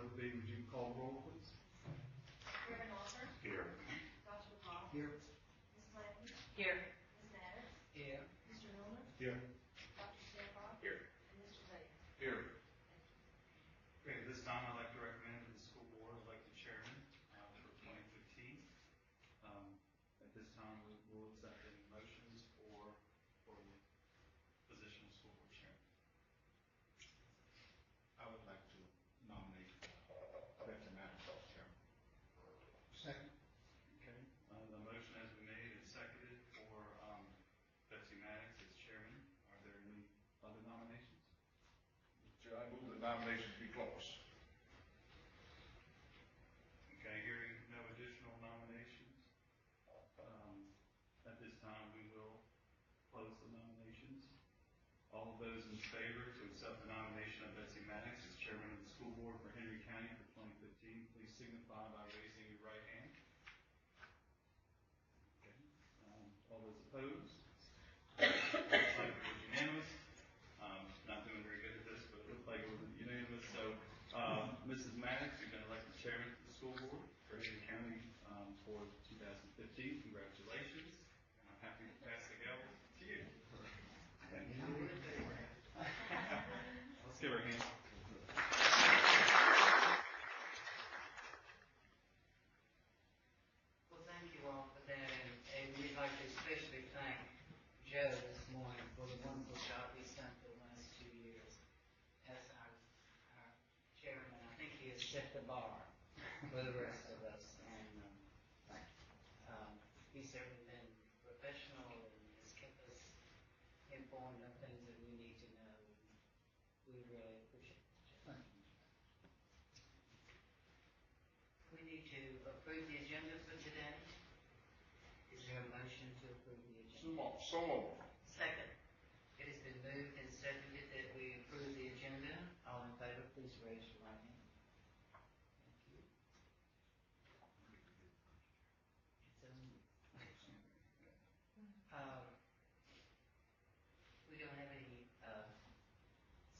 would be, would you call the roll, please? Reverend Walker. Here. Dr. McCall. Here. Ms. Clanton. Here. Ms. Maddox. Here. Mr. Milner. Here. Dr. Stanhope. Here. And Mr. Zager. Here. Okay, at this time, I'd like to recommend to the school board elect a chairman for 2015. At this time, we will accept any motions for the position of school board chairman. I would like to nominate Betsy Maddox as chairman. Second. Okay, the motion has been made and seconded for Betsy Maddox as chairman. Are there any other nominations? Chair, I move the nominations be closed. Okay, hearing no additional nominations, at this time we will close the nominations. All of those in favor to accept the nomination of Betsy Maddox as chairman of the school board for Henry County for 2015, please signify by raising your right hand. Okay, all those opposed? Looks like it was unanimous. Not doing very good at this, but it looked like it was unanimous. So, Mrs. Maddox, you've been elected chairman of the school board for Henry County for 2015. Congratulations. And I'm happy to pass the gavel to you. Let's give her a hand. Well, thank you all for that, and we'd like to especially thank Joe this morning for the wonderful job he's done for the last 2 years as our chairman. I think he has set the bar for the rest of us, and he's certainly been professional and has kept us informed of things that we need to know. We really appreciate it. We need to approve the agenda for today. Is there a motion to approve the agenda? So moved. Second. It has been moved and seconded that we approve the agenda. All in favor, please raise your right hand. Thank you. We don't have any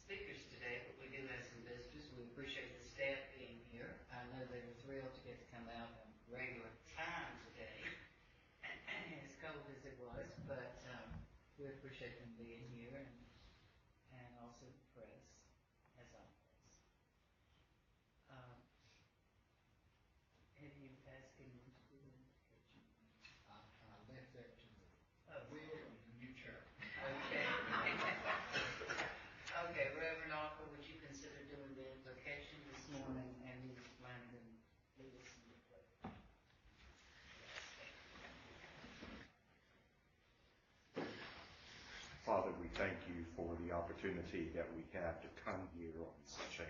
speakers today, but we do have some visitors. We appreciate the staff being here. I know they were thrilled to get to come out on regular time today, as cold as it was, but we appreciate them being here, and also the press, as always. Have you asked anyone to do the invocation? I left that to Oh. Will and the new chair. Okay. Okay, Reverend Arthur, would you consider doing the invocation this morning, and lead us in the prayer? Father, we thank you for the opportunity that we have to come here on such a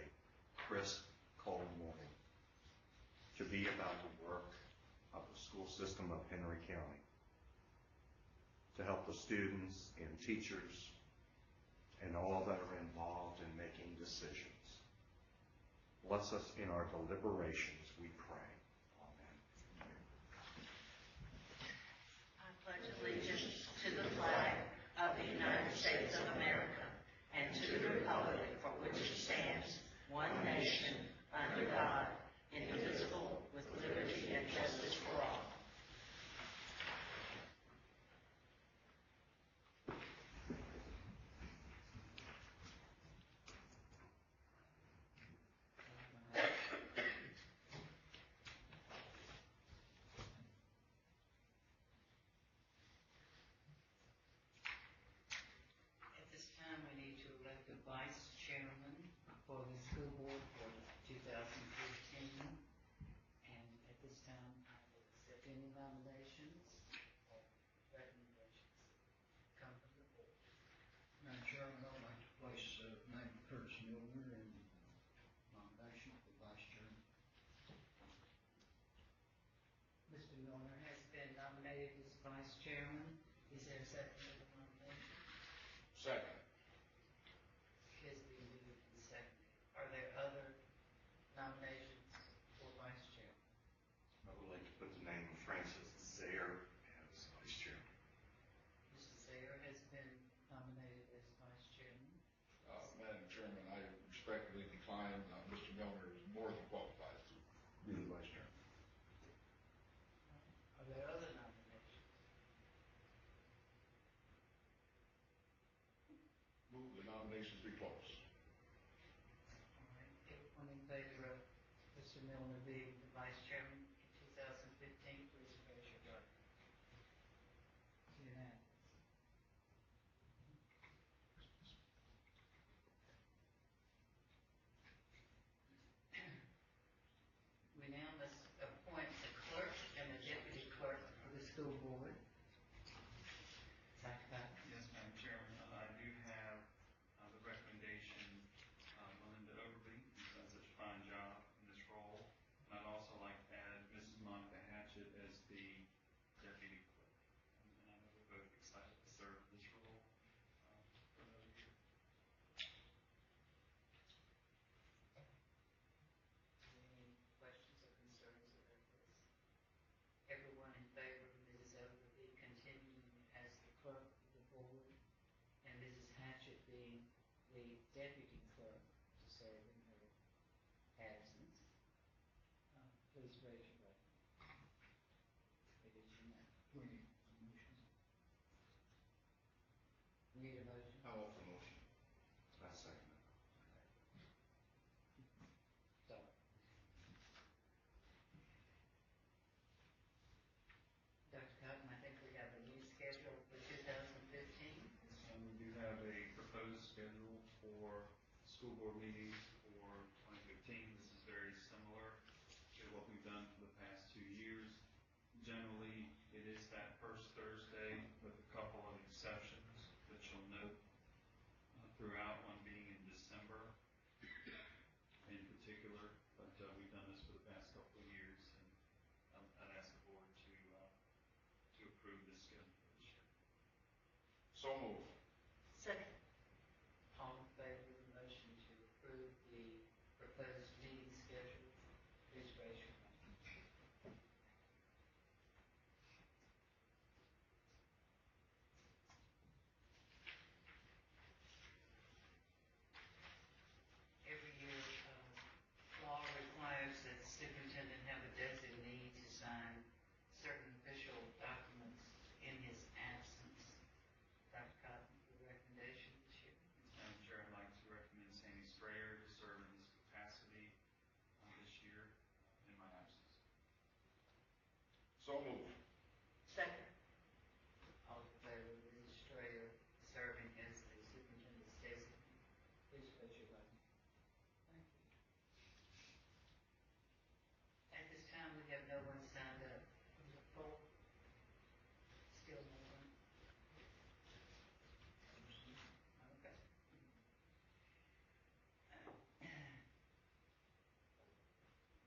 crisp, cold morning to be about the work of the school system of Henry County, to help the students and teachers and all that are involved in making decisions. Bless us in our deliberations, we pray. Amen. I pledge allegiance to the flag of the United States of America and to the republic for which it stands, one nation, under God, indivisible, with liberty and justice for all. At this time, we need to elect a vice chairman for the school board for 2015. And at this time, I will accept any nominations or recommendations that come from the board. Madam Chairman, I'd like to place name of Curtis Milner in nomination for vice chairman. Mr. Milner has been nominated as vice chairman. Is there a second to the nomination? Second. It has been moved and seconded. Are there other nominations for vice chairman? I would like to put the name of Francis Zayer as vice chairman. Mr. Zayer has been nominated as vice chairman. Madam Chairman, I respectfully decline. Mr. Milner is more than nominations be closed. All right, everyone in favor of Mr. Milner being the vice chairman in 2015, please raise your right. Unanimous. We now must appoint the clerk and the deputy clerk for the school board. Dr. Bowden? Yes, Madam Chairman, I do have the recommendation of Melinda Overby, who's done such a fine job in this role. And I'd also like to add Mrs. Monica Hatchett as the deputy clerk. And I know we're both excited to serve this role for another year. Any questions or concerns about this? Everyone in favor of Mrs. Overby continuing as the clerk of the board and Mrs. Hatchett being the deputy clerk to serve in her absence? Please raise your right hand. It is unanimous. We need a motion. Need a motion? I offer the motion. I second it. Sorry. Dr. Cotton, I think we have a new schedule for 2015. And we do have a proposed schedule for school board meetings for 2015. This is very similar to what we've done for the past 2 years. Generally, it is that first Thursday with a couple of exceptions that you'll note throughout, one being in December in particular. But we've done this for the past couple of years, and I'd ask the board to approve this schedule for this year. So moved. Second. All in favor of the motion to approve the proposed meeting schedule, please raise your hand. Every year, law requires that the superintendent have a designee to sign certain official documents in his absence. Dr. Cotton, your recommendation this year? Madam Chair, I'd like to recommend Sandy Strayer to serve in this capacity this year in my absence. So moved. Second. All in favor of Mrs. Strayer serving as the superintendent's designee, please raise your right hand. Thank you. At this time, we have no one signed up from the floor. Still no one? Okay.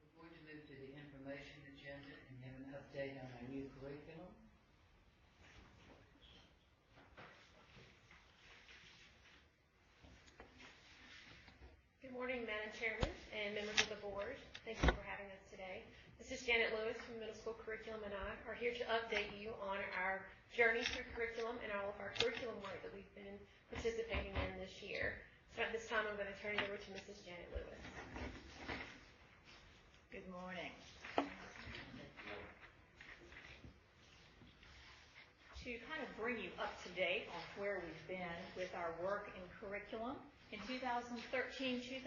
We're going to move to the information agenda and have an update on our new curriculum. Good morning, Madam Chairman and members of the board. Thank you for having us today. This is Janet Lewis from Middle School Curriculum, and I are here to update you on our journey through curriculum and all of our curriculum work that we've been participating in this year. So at this time, I'm going to turn it over to Mrs. Janet Lewis. Good morning. To kind of bring you up to date on where we've been with our work in curriculum, in 2013-2014,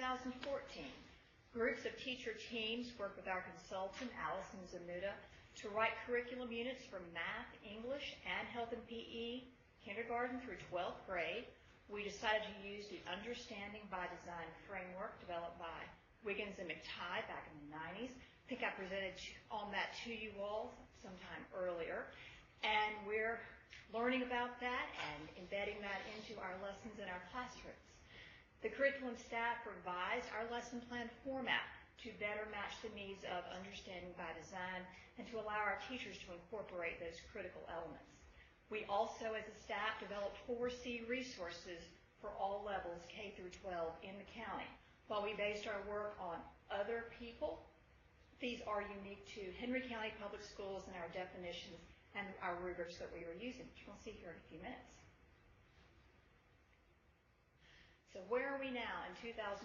groups of teacher teams worked with our consultant, Allison Zamuda, to write curriculum units for math, English, and health and PE, kindergarten through 12th grade. We decided to use the Understanding by Design framework developed by Wiggins and McTighe back in the 90s. I think I presented on that to you all sometime earlier. And we're learning about that and embedding that into our lessons in our classrooms. The curriculum staff revised our lesson plan format to better match the needs of Understanding by Design and to allow our teachers to incorporate those critical elements. We also, as a staff, developed 4C resources for all levels, K through 12, in the county. While we based our work on other people, these are unique to Henry County Public Schools and our definitions and our rubrics that we are using, which we'll see here in a few minutes. So where are we now in 2014-15?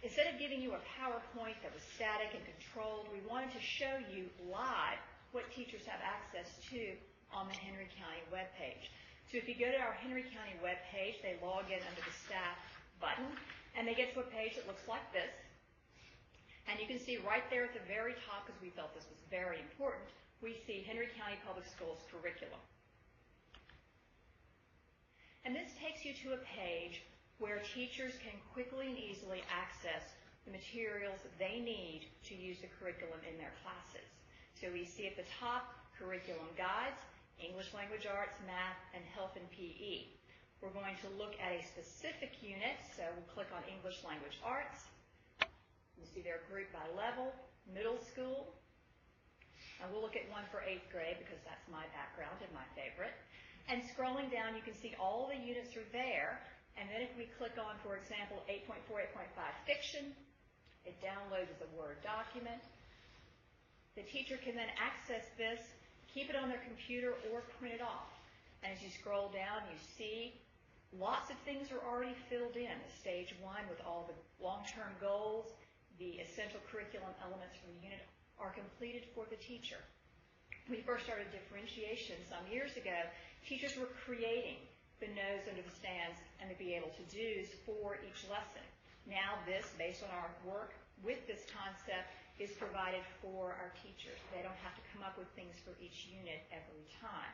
Instead of giving you a PowerPoint that was static and controlled, we wanted to show you live what teachers have access to on the Henry County webpage. So if you go to our Henry County webpage, they log in under the staff button, and they get to a page that looks like this. And you can see right there at the very top, because we felt this was very important, we see Henry County Public Schools curriculum. And this takes you to a page where teachers can quickly and easily access the materials they need to use the curriculum in their classes. So we see at the top, curriculum guides, English Language Arts, Math, and Health and PE. We're going to look at a specific unit, so we'll click on English Language Arts. You see they're grouped by level, middle school, and we'll look at one for 8th grade because that's my background and my favorite. And scrolling down, you can see all the units are there. And then if we click on, for example, 8.4, 8.5 fiction, it downloads as a Word document. The teacher can then access this, keep it on their computer, or print it off. And as you scroll down, you see lots of things are already filled in. Stage 1 with all the long-term goals, the essential curriculum elements for the unit are completed for the teacher. When we first started differentiation some years ago, teachers were creating the knows under the stands and the be able to do's for each lesson. Now this, based on our work with this concept, is provided for our teachers. They don't have to come up with things for each unit every time.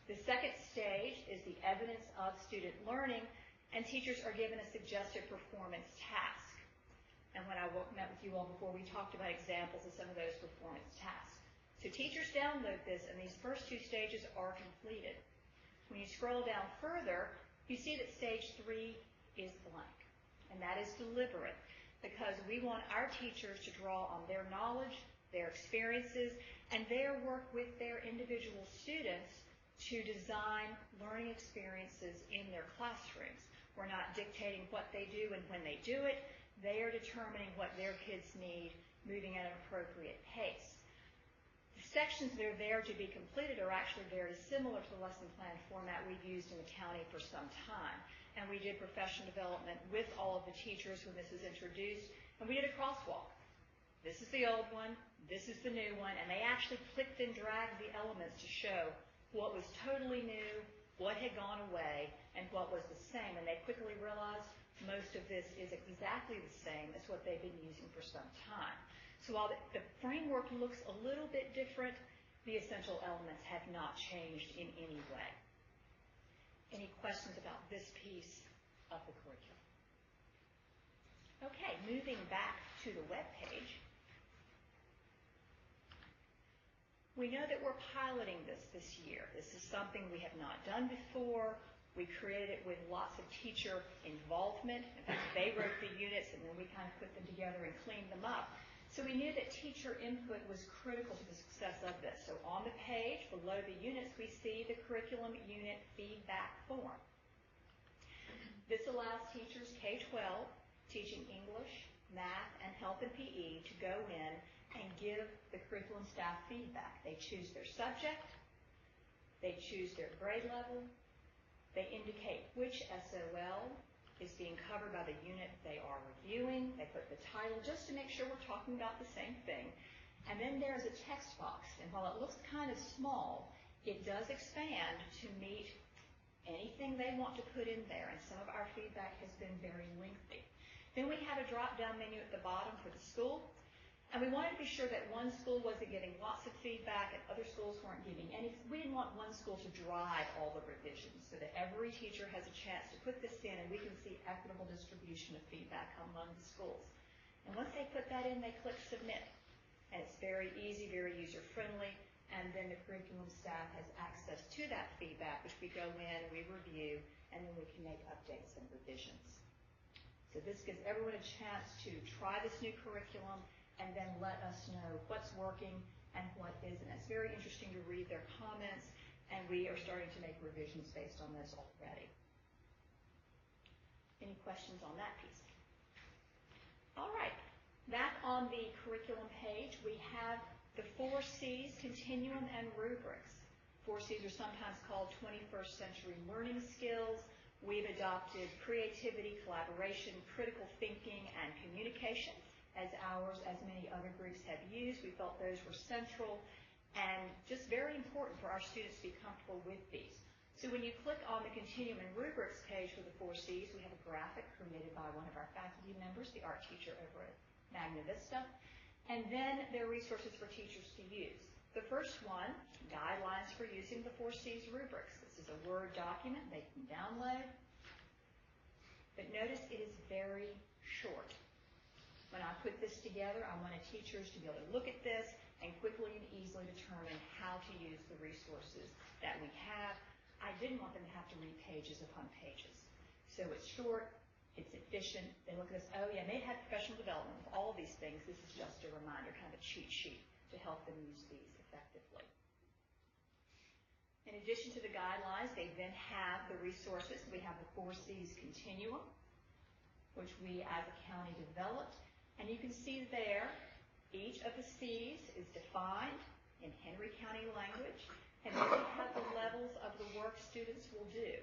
The second stage is the evidence of student learning, and teachers are given a suggested performance task. And when I met with you all before, we talked about examples of some of those performance tasks. So teachers download this, and these first 2 stages are completed. When you scroll down further, you see that stage 3 is blank. And that is deliberate because we want our teachers to draw on their knowledge, their experiences, and their work with their individual students to design learning experiences in their classrooms. We're not dictating what they do and when they do it. They are determining what their kids need, moving at an appropriate pace. The sections that are there to be completed are actually very similar to the lesson plan format we've used in the county for some time. And we did professional development with all of the teachers when this was introduced, and we did a crosswalk. This is the old one, this is the new one, and they actually clicked and dragged the elements to show what was totally new, what had gone away, and what was the same. And they quickly realized most of this is exactly the same as what they've been using for some time. So while the framework looks a little bit different, the essential elements have not changed in any way. Any questions about this piece of the curriculum? Okay, moving back to the web page. We know that we're piloting this year. This is something we have not done before. We created it with lots of teacher involvement. In fact, they wrote the units, and then we kind of put them together and cleaned them up. So we knew that teacher input was critical to the success of this. So on the page, below the units, we see the curriculum unit feedback form. This allows teachers K-12 teaching English, Math, and Health and PE to go in and give the curriculum staff feedback. They choose their subject, they choose their grade level, they indicate which SOL is being covered by the unit they are reviewing. They put the title just to make sure we're talking about the same thing. And then there's a text box. And while it looks kind of small, it does expand to meet anything they want to put in there. And some of our feedback has been very lengthy. Then we have a drop-down menu at the bottom for the school. And we wanted to be sure that one school wasn't getting lots of feedback and other schools weren't giving any. We didn't want one school to drive all the revisions, so that every teacher has a chance to put this in and we can see equitable distribution of feedback among the schools. And once they put that in, they click submit. And it's very easy, very user-friendly, and then the curriculum staff has access to that feedback, which we go in, we review, and then we can make updates and revisions. So this gives everyone a chance to try this new curriculum and then let us know what's working and what isn't. It's very interesting to read their comments, and we are starting to make revisions based on this already. Any questions on that piece? All right, back on the curriculum page, we have the 4 C's, continuum and rubrics. 4 C's are sometimes called 21st century learning skills. We've adopted creativity, collaboration, critical thinking, and communication as ours, as many other groups have used. We felt those were central and just very important for our students to be comfortable with these. So when you click on the Continuum and Rubrics page for the 4 Cs, we have a graphic created by one of our faculty members, the art teacher over at Magna Vista. And then there are resources for teachers to use. The first one, guidelines for using the 4 Cs rubrics. This is a Word document they can download. But notice it is very short. When I put this together, I wanted teachers to be able to look at this and quickly and easily determine how to use the resources that we have. I didn't want them to have to read pages upon pages. So it's short, it's efficient. They look at this, oh yeah, they had professional development with all of these things. This is just a reminder, kind of a cheat sheet to help them use these effectively. In addition to the guidelines, they then have the resources. We have the 4 Cs continuum, which we as a county developed. And you can see there, each of the C's is defined in Henry County language, and then we have the levels of the work students will do.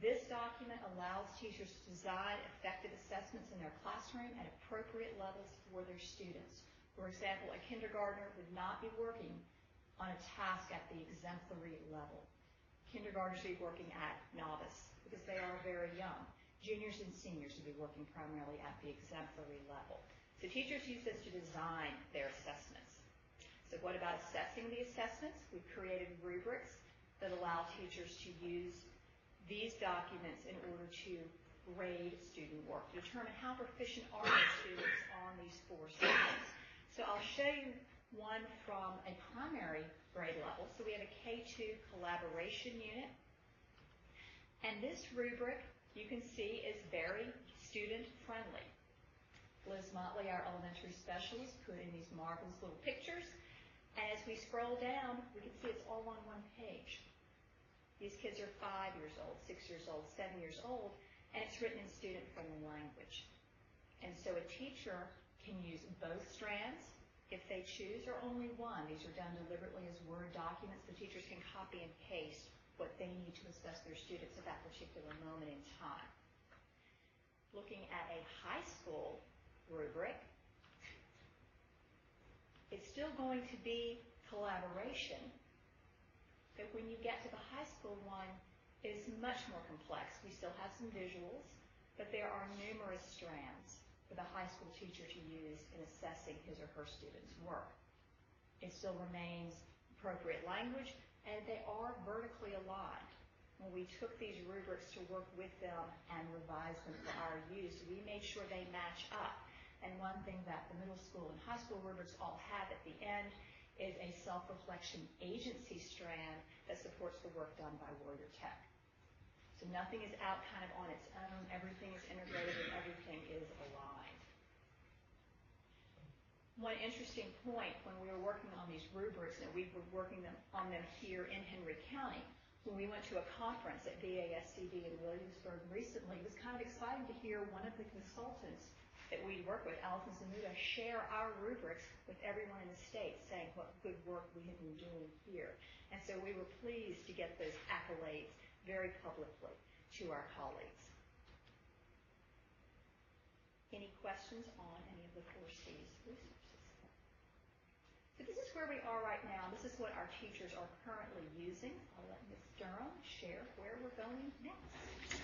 This document allows teachers to design effective assessments in their classroom at appropriate levels for their students. For example, a kindergartner would not be working on a task at the exemplary level. Kindergartners would be working at novice because they are very young. Juniors and seniors would be working primarily at the exemplary level. So teachers use this to design their assessments. So what about assessing the assessments? We've created rubrics that allow teachers to use these documents in order to grade student work, to determine how proficient are the students on these 4 subjects. So I'll show you one from a primary grade level. So we have a K2 collaboration unit. And this rubric, you can see, is very student-friendly. Liz Motley, our elementary specialist, put in these marvelous little pictures. And as we scroll down, we can see it's all on one page. These kids are 5 years old, 6 years old, 7 years old, and it's written in student-friendly language. And so a teacher can use both strands if they choose, or only one. These are done deliberately as Word documents. The teachers can copy and paste what they need to assess their students at that particular moment in time. Looking at a high school rubric, it's still going to be collaboration, but when you get to the high school one, it is much more complex. We still have some visuals, but there are numerous strands for the high school teacher to use in assessing his or her students' work. It still remains appropriate language, and they are vertically aligned. When we took these rubrics to work with them and revise them for our use, we made sure they match up. And one thing that the middle school and high school rubrics all have at the end is a self-reflection agency strand that supports the work done by Warrior Tech. So nothing is out kind of on its own. Everything is integrated and everything is aligned. One interesting point when we were working on these rubrics, and we were working on them here in Henry County, when we went to a conference at BASCD in Williamsburg recently, it was kind of exciting to hear one of the consultants that we work with, Alison Zamuda, share our rubrics with everyone in the state, saying what good work we had been doing here. And so we were pleased to get those accolades very publicly to our colleagues. Any questions on any of the 4 C's resources? So this is where we are right now. This is what our teachers are currently using. I'll let Ms. Durham share where we're going next.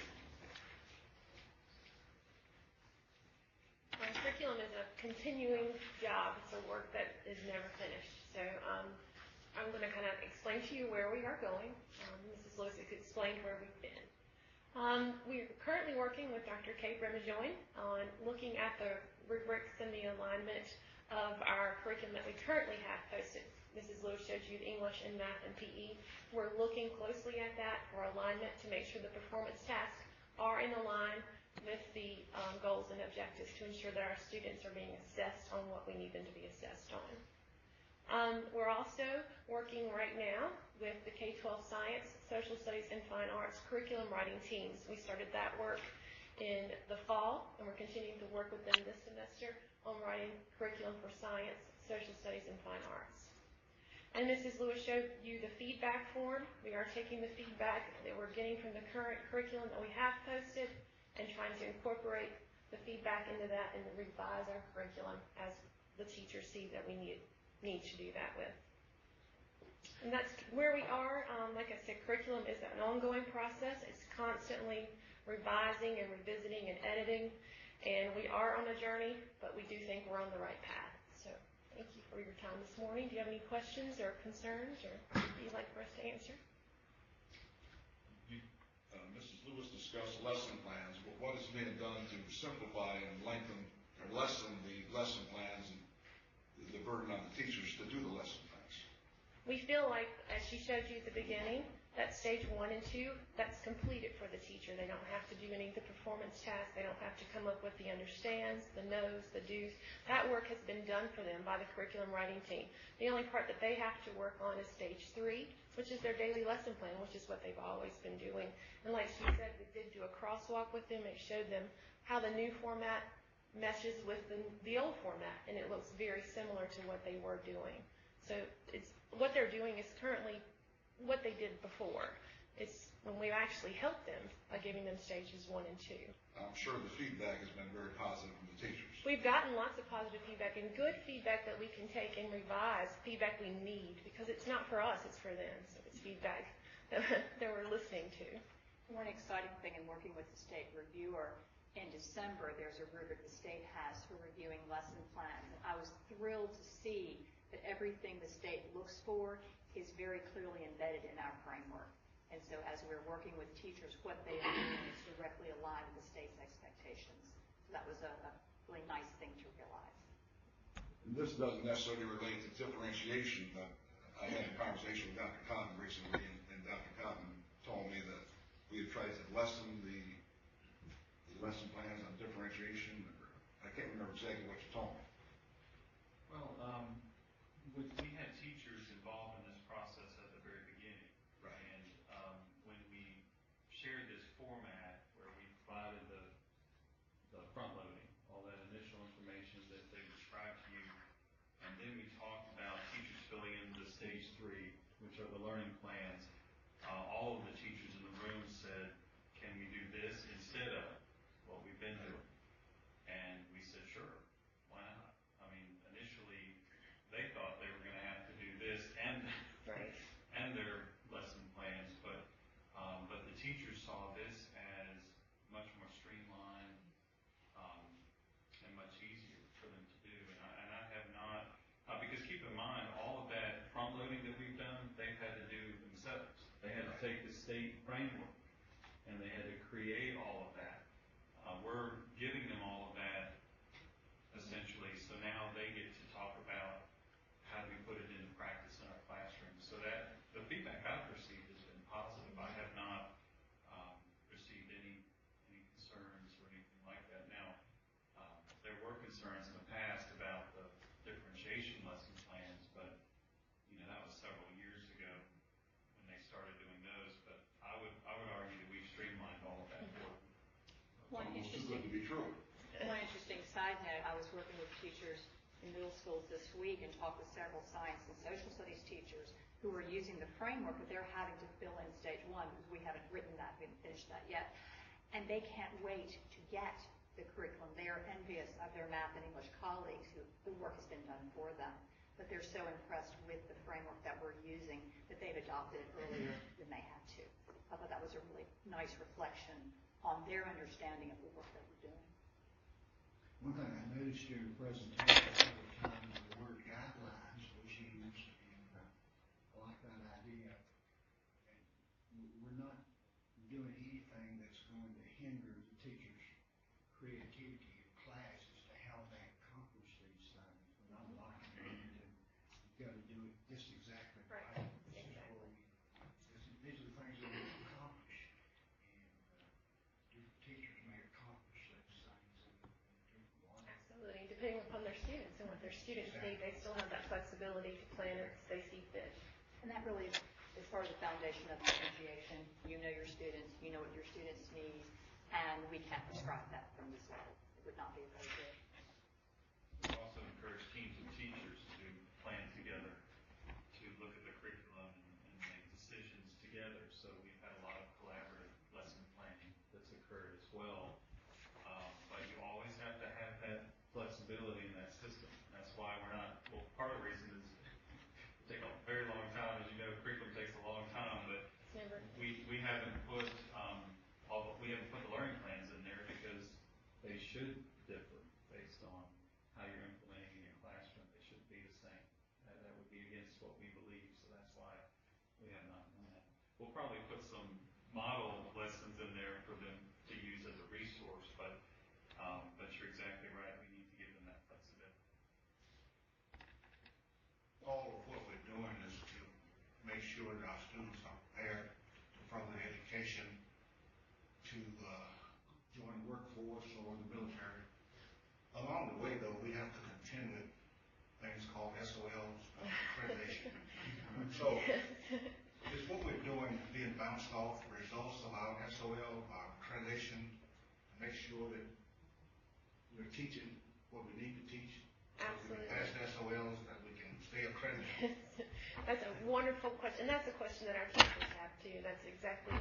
Curriculum is a continuing job. It's a work that is never finished. So I'm going to kind of explain to you where we are going. Mrs. Lewis has explained where we've been. We're currently working with Dr. Kate Remajoin on looking at the rubrics and the alignment of our curriculum that we currently have posted. Mrs. Lewis showed you the English and math and PE. We're looking closely at that for alignment to make sure the performance tasks are in line with the goals and objectives to ensure that our students are being assessed on what we need them to be assessed on. We're also working right now with the K-12 Science, Social Studies, and Fine Arts curriculum writing teams. We started that work in the fall, and we're continuing to work with them this semester on writing curriculum for science, social studies, and fine arts. And Mrs. Lewis showed you the feedback form. We are taking the feedback that we're getting from the current curriculum that we have posted and trying to incorporate the feedback into that and revise our curriculum as the teachers see that we need to do that with. And that's where we are. Like I said, curriculum is an ongoing ongoing process. It's constantly revising and revisiting and editing, and we are on a journey, but we do think we're on the right path. So thank you for your time this morning. Do you have any questions or concerns or that you'd like for us to answer? Mrs. Lewis discussed lesson plans, but what is being done to simplify and lengthen or lessen the lesson plans and the burden on the teachers to do the lesson plans? We feel like, as she showed you at the beginning, that stage 1 and 2, that's completed for the teacher. They don't have to do any of the performance tasks. They don't have to come up with the understands, the knows, the do's. That work has been done for them by the curriculum writing team. The only part that they have to work on is stage 3, which is their daily lesson plan, which is what they've always been doing. And like she said, we did do a crosswalk with them. It showed them how the new format meshes with the old format, and it looks very similar to what they were doing. So it's what they're doing is currently what they did before. It's when we actually helped them by giving them stages 1 and 2. I'm sure the feedback has been very positive from the teachers. We've gotten lots of positive feedback and good feedback that we can take and revise, feedback we need, because it's not for us, it's for them. So it's feedback that we're listening to. One exciting thing in working with the state reviewer, in December, there's a rubric the state has for reviewing lesson plans. And I was thrilled to see that everything the state looks for is very clearly embedded in our framework. And so as we're working with teachers, what they are doing is directly aligned with the state's expectations. So that was a really nice thing to realize. And this doesn't necessarily relate to differentiation, but I had a conversation with Dr. Cotton recently, and Dr. Cotton told me that we had tried to lessen the lesson plans on differentiation. I can't remember exactly what you told me. Well, we had teachers involved in this process at the very beginning. Right. And when we shared this format where we provided the front loading, all that initial information that they described to you, and then we talked about teachers filling in the stage 3, which are the learning plans, all of the teachers in the room said, can we do this instead of what we've been doing? And we said, sure, why not? I mean, initially, they thought they were going to have to do this and their lesson plans, but the teachers saw this as much more streamlined and much easier for them to do. And I have not, because keep in mind, all of that front loading that we've done, they've had to do themselves. They had to take the state framework and they had to create all of that. We're giving them all of that essentially, so now they get to talk about how do we put it into practice in our classroom. So that the feedback I've received has been positive. I have not received any concerns or anything like that. Now, there were concerns in the past about the differentiation lesson plans, but that was several years ago when they started doing those. But I would argue that we've streamlined all of that for them. It's almost too good to be true. One interesting side note, I was working with teachers in middle schools this week and talked with several science and social studies teachers who are using the framework, but they're having to fill in stage 1 because we haven't written that, we haven't finished that yet. And they can't wait to get the curriculum. They are envious of their math and English colleagues who the work has been done for them. But they're so impressed with the framework that we're using that they've adopted it earlier than they had to. I thought that was a really nice reflection on their understanding of the work that we're doing. One thing I noticed during the presentation several times, the word guidelines was used, and I like that idea. And we're not doing anything that's going to hinder the teacher's creativity in class as to how they accomplish these things. We're not locking them into, you've got to do it this exactly right. This is where these are the things that we accomplish. And different teachers may accomplish those things in different ways. Absolutely. Depending upon their students and what their students need, they still have that flexibility to plan it as they see fit. And that really is part of the foundation of differentiation. You know your students, you know what your students need, and we can't prescribe that from this level. It would not be very good. We also encourage teams of teachers to plan together, to look at the curriculum and make decisions together. So we've had a lot of collaborative lesson planning that's occurred as well. But you always have to have that flexibility in that system. That's why we're not, well, part of the reason is it takes a very long time. As you know, curriculum takes a long time, but we haven't some model lessons in there for them to use as a resource, but you're exactly right, we need to give them that flexibility. All of what we're doing is to make sure that our students are prepared to further their education, to join the workforce or the military. Along the way, though, we have to contend with things called SOLs, accreditation. So, is what we're doing being bounced off results of our SOL, our accreditation, to make sure that we're teaching what we need to teach? Absolutely. So we can pass the SOLs, that we can stay accredited. That's a wonderful question, and that's a question that our teachers have too. That's exactly,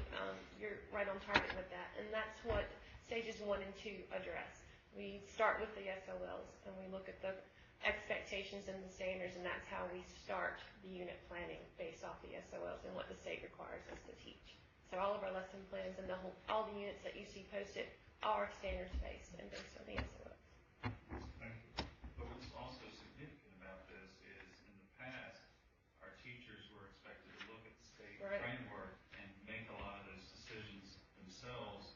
you're right on target with that, and that's what stages 1 and 2 address. We start with the SOLs, and we look at the expectations and the standards, and that's how we start the unit planning based off the SOLs and what the state requires us to teach. So all of our lesson plans and all the units that you see posted are standards based and based on the SOLs. Thank you. But what's also significant about this is in the past, our teachers were expected to look at the state Right. framework and make a lot of those decisions themselves.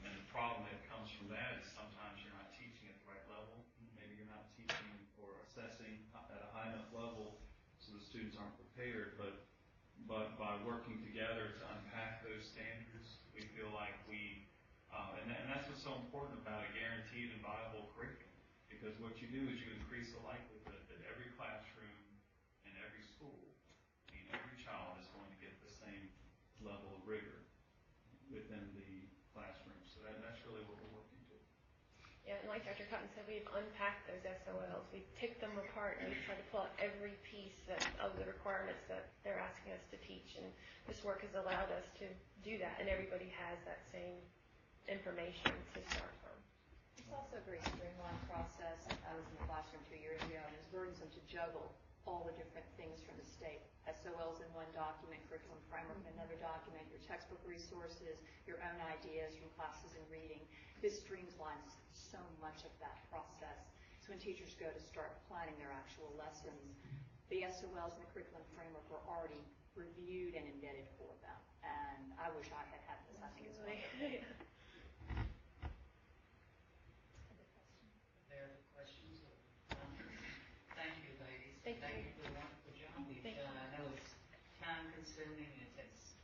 And the problem that comes from that is sometimes you're not teaching at the right level. Maybe you're not teaching or assessing at a high enough level so the students aren't prepared. But by working together to unpack those standards, we feel like and that's what's so important about a guaranteed and viable curriculum. Because what you do is you increase the likelihood that every classroom and every school, every child is going to get the same level of rigor within the classroom. So that's really what we're working to. Yeah, and like Dr. Cotton said, we've unpacked those SOLs. We've picked them apart, and we've tried to pull out every piece of the requirements that they're asking us to teach. And this work has allowed us to do that, and everybody has that same information to start from. It's also a very streamlined process. I was in the classroom 2 years ago, and it's burdensome to juggle all the different things from the state. SOLs in one document, curriculum framework in another document, your textbook resources, your own ideas from classes and reading. This streamlines so much of that process. So when teachers go to start planning their actual lessons, the SOLs and the curriculum framework are already reviewed and embedded for them. And I wish I had had this. I think it's wonderful. There are questions or comments? Thank you, ladies. Thank you. Thank you for the wonderful job you've Thank done. I know it's time consuming and it takes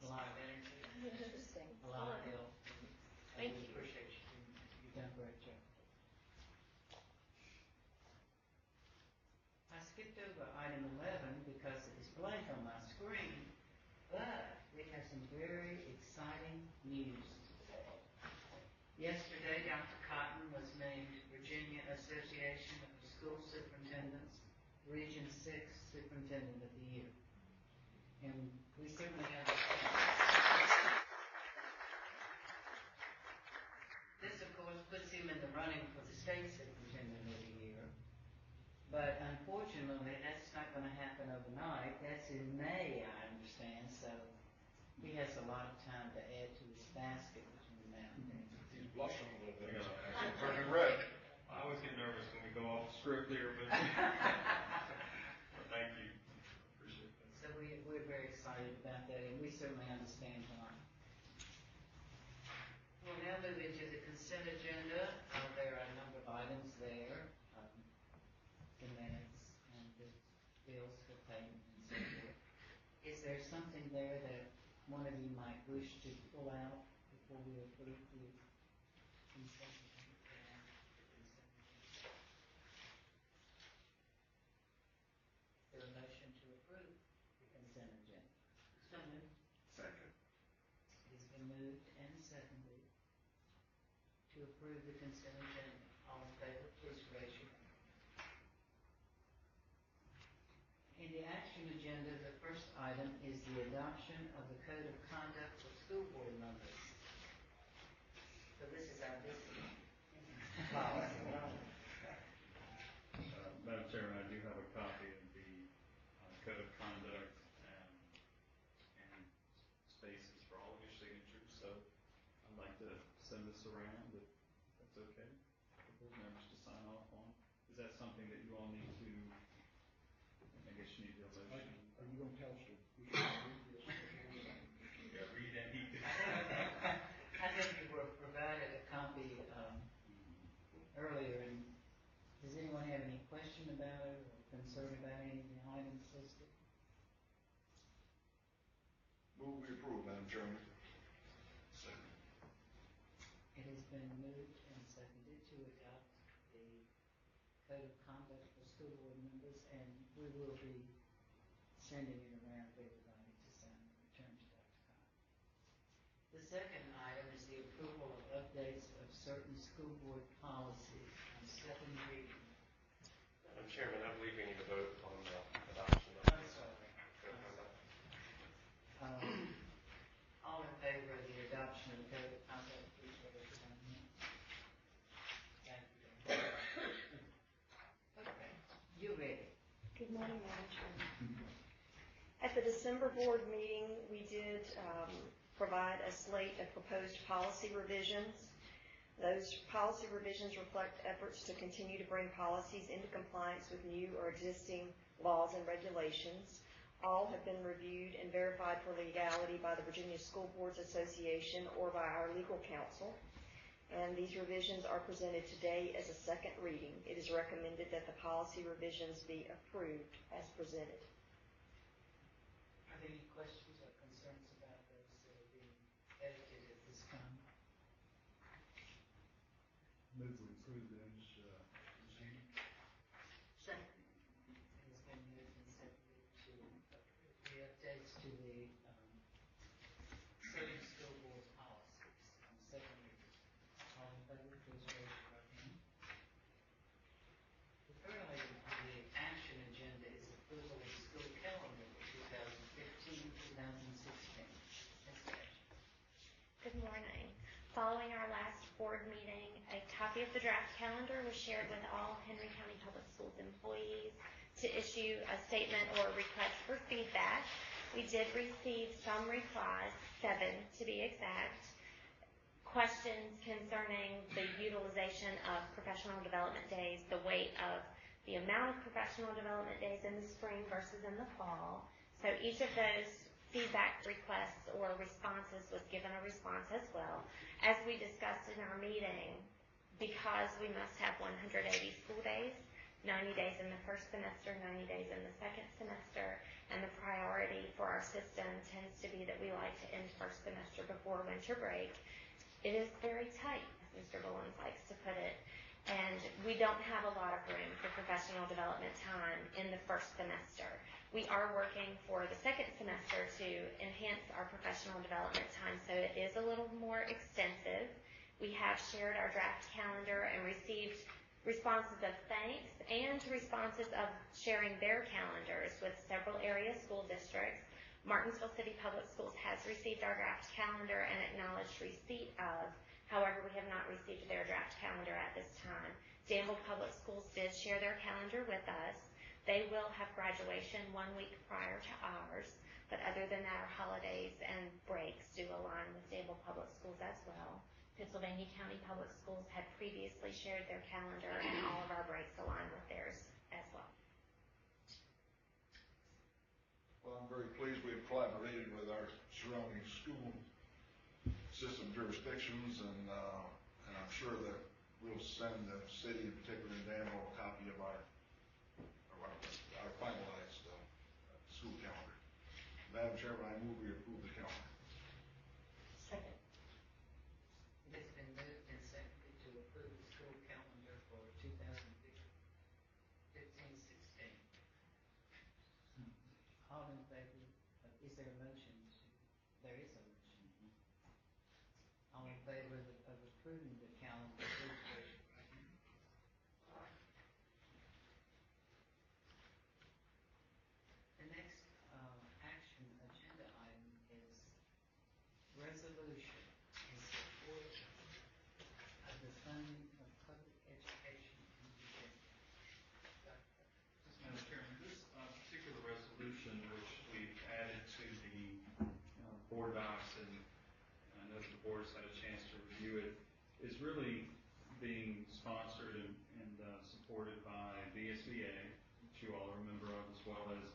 a lot of energy, Interesting. a lot of help. Thank We you. appreciate you doing that. You've done a great job. I skipped over item 11 because it is blank on my screen, but we have some very exciting news today. Yesterday, Dr. Cotton was named Virginia Association of School Superintendents Region 6 Superintendent of the Year. And we certainly understand. This, of course, puts him in the running for the State Superintendent of the Year. But unfortunately, that's not going to happen overnight. That's in May, I understand. So he has a lot of time to add to his basket between now and then. He's blushing a little bit. Yeah. Turning red. I always get nervous when we go off script here, but thank you. Appreciate that. So we're very excited about that, and we certainly understand why. We'll now move into the consent agenda. There are a number of items there, the minutes and the bills for payment and so forth. Is there something there that one of you might wish to pull out before we approve the consent agenda? Is there a motion to approve the consent agenda? So moved. Second. It's been moved and seconded to approve the consent agenda. All in favor, please raise your hand. In the action agenda, the first item is the adoption of the Code of Conduct for School Board members. So this is our business. Madam Chairman, I do have a copy of the Code of Conduct and spaces for all of your signatures, so I'd like to send this around, if that's okay, for board members to sign off on. Is that something that you all need to, I guess you need to motion? Are you going to tell us to? Chairman. Second. It has been moved and seconded to adopt the code of conduct for school board members, and we will be sending it around to everybody to sign and return to Dr. Cobb. The second item is the approval of updates of certain school board policies on second reading. Madam Chairman, I believe we need to vote on the adoption of. I'm sorry. All in favor of the adoption of the code of conduct, please raise your hand. Thank you. Okay, you're ready. Good morning, Madam Chairman. At the December board meeting, we did provide a slate of proposed policy revisions. Those policy revisions reflect efforts to continue to bring policies into compliance with new or existing laws and regulations. All have been reviewed and verified for legality by the Virginia School Boards Association or by our legal counsel. And these revisions are presented today as a second reading. It is recommended that the policy revisions be approved as presented. Are there any questions or concerns about those that are being edited at this time? Move to approve those, presented. Second. It has been moved and seconded to approve the updates to the certain school board policies on second reading. All in favor, please raise your right hand. The third item on the action agenda is approval of the school calendar for 2015-2016. Ms. Patchen. Good morning. Following our last board meeting, a copy of the draft calendar was shared with all Henry County Public Schools employees to issue a statement or a request for feedback. We did receive some replies, 7 to be exact, questions concerning the utilization of professional development days, the weight of the amount of professional development days in the spring versus in the fall. So each of those feedback requests or responses was given a response as well. As we discussed in our meeting, because we must have 180 school days, 90 days in the first semester, 90 days in the second semester, and the priority for our system tends to be that we like to end first semester before winter break. It is very tight, as Mr. Bullens likes to put it, and we don't have a lot of room for professional development time in the first semester. We are working for the second semester to enhance our professional development time, so it is a little more extensive. We have shared our draft calendar and received responses of thanks and responses of sharing their calendars with several area school districts. Martinsville City Public Schools has received our draft calendar and acknowledged receipt of. However, we have not received their draft calendar at this time. Danville Public Schools did share their calendar with us. They will have graduation 1 week prior to ours, but other than that, our holidays and breaks do align with Danville Public Schools as well. Pennsylvania County Public Schools had previously shared their calendar, and all of our breaks align with theirs as well. Well, I'm very pleased we have collaborated with our surrounding school system jurisdictions, and I'm sure that we'll send the city, in particular in Danville, a copy of our finalized school calendar. Madam Chairman, I move we approve the calendar. Second. It has been moved and seconded to approve the school calendar for 2015-16. All in favor, is there a motion? There is a motion. All in favor of approving the calendar, please raise your right hand. The next action agenda item is resolution in support of the funding of public education in Virginia. Yes, Madam Chairman, this particular resolution, which we've added to the board docs, and I know the board's had a chance to review it, is really being sponsored and supported by VSBA, which you all are a member of, as well as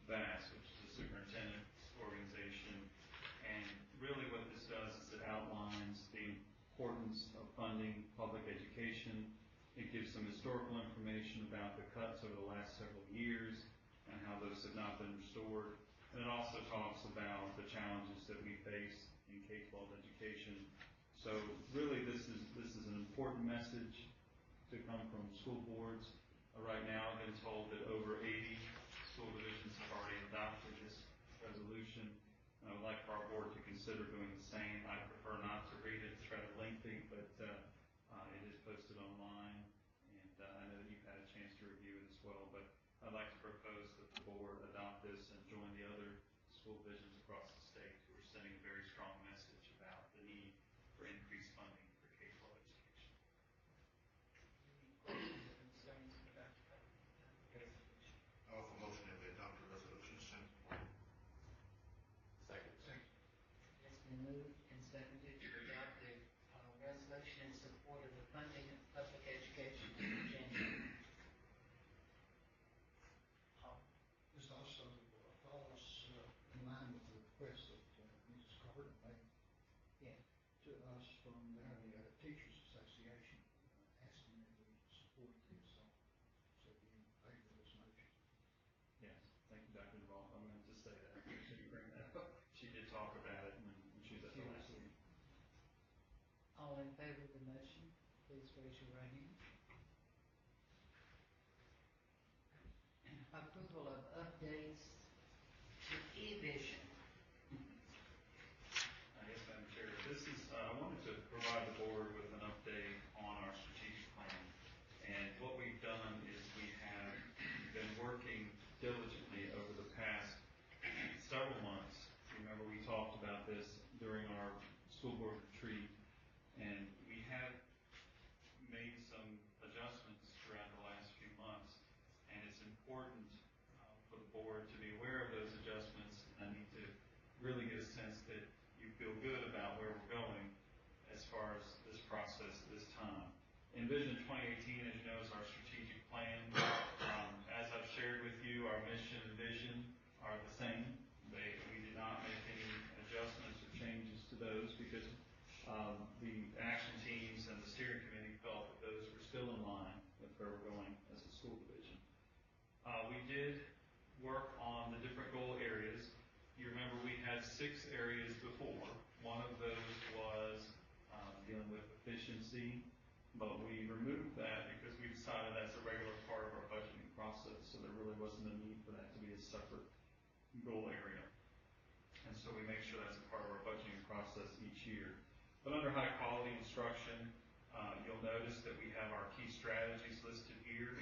VAS, which is the superintendent's organization. And really what this does is it outlines the importance of funding public education. It gives some historical information about the cuts over the last several years and how those have not been restored. And it also talks about the challenges that we face K-12 education. So really, this is an important message to come from school boards. Right now, I've been told that over 80 school divisions have already adopted this resolution. I would like for our board to consider doing the same. I prefer not to read it, it's rather lengthy, but it is posted online, and I know that you've had a chance to review it as well, but I'd like to propose that the board adopt this and join the other school divisions across the state who are sending a very strong message about the need for increased funding for K-12 education. Any questions or concerns about the resolution? I offer a motion that we adopt the resolution as sent. Second. It's been moved and seconded to adopt the resolution in support of the funding of public education in Virginia. This also follows in line with the request that Mrs. Carter made Yeah. to us from the Teachers Association, asking that we support this. So be in favor of this motion. Yes, thank you, Dr. Duval. I meant to say that. I should bring that up. She did talk about it when she was at the last meeting. All in favor of the motion, please raise your right hand. Approval of updates to e-vision. Yes, Madam Chair. This is, I wanted to provide the board with an update on our strategic plan. And what we've done is we have been working diligently over the past several months. Remember, we talked about this during our school board retreat, and we have made some adjustments throughout the last few months, and it's important for the board to be aware of those adjustments. I need to really get a sense that you feel good about where we're going as far as this process this time. Envision 2018, as you know, is our strategic plan. As I've shared with you, our mission and vision are the same. We did not make any adjustments or changes to those because the action teams and the steering committee felt that those were still in line with where we're going as a school division. We did work on the different goal areas. You remember we had 6 areas before. One of those was dealing with efficiency, but we removed that because we decided that's a regular part of our budgeting process, so there really wasn't a need for that to be a separate goal area. And so we make sure that's a part of our budgeting process each year. But under high quality instruction, you'll notice that we have our key strategies listed here.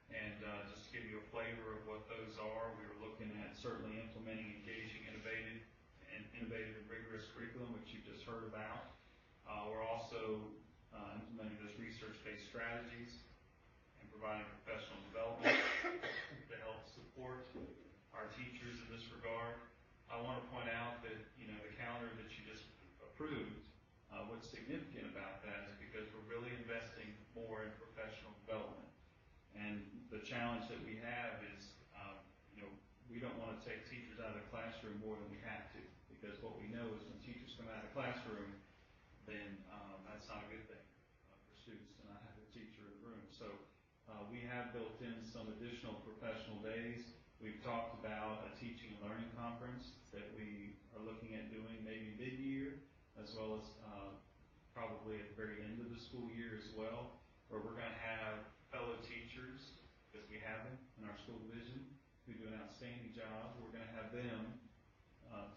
And just to give you a flavor of what those are, we were looking at certainly implementing engaging, innovative and rigorous curriculum, which you just heard about. We're also implementing those research-based strategies and providing professional development to help support our teachers in this regard. I want to point out that, the calendar that you just approved, what's significant about that is because we're really investing more in professional development. And the challenge that we have is, we don't want to take teachers out of the classroom more than we have to, because what we know is when teachers come out of the classroom, then that's not a good thing for students to not have a teacher in the room. So we have built in some additional professional days. We've talked about a teaching and learning conference that we are looking at doing maybe mid-year, as well as probably at the very end of the school year as well, where we're going to have fellow teachers, because we have them in our school division, who do an outstanding job. We're going to have them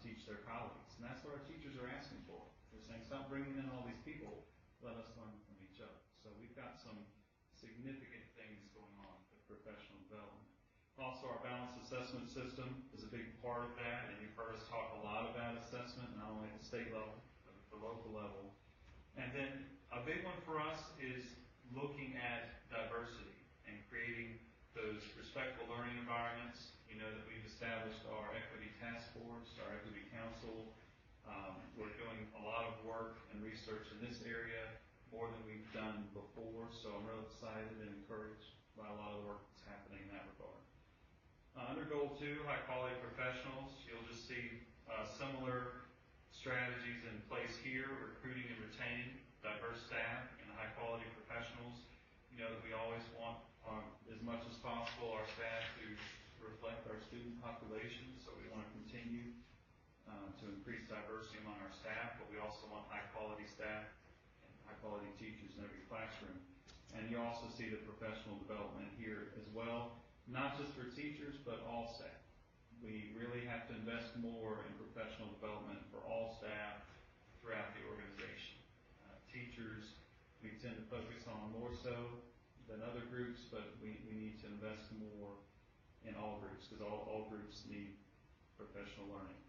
teach their colleagues. And that's what our teachers are asking for. They're saying, stop bringing in all these people, let us learn from each other. So we've got some significant things going on with professional development. Also, our balanced assessment system is a big part of that, and you've heard us talk a lot about assessment, not only at the state level, but at the local level. And then a big one for us is looking at diversity and creating those respectful learning environments. You know that we've established our equity task force, our equity council. We're doing a lot of work and research in this area, more than we've done before, so I'm really excited and encouraged by a lot of the work that's happening in that regard. Under Goal 2, high quality professionals, you'll just see similar strategies in place here, recruiting and retaining diverse staff and high quality professionals. You know that we always want, as much as possible, our staff to reflect our student population, so we want to continue to increase diversity among our staff, but we also also want high-quality staff and high-quality teachers in every classroom. And you also see the professional development here as well, not just for teachers, but all staff. We really have to invest more in professional development for all staff throughout the organization. Teachers, we tend to focus on more so than other groups, but we need to invest more in all groups, because all groups need professional learning.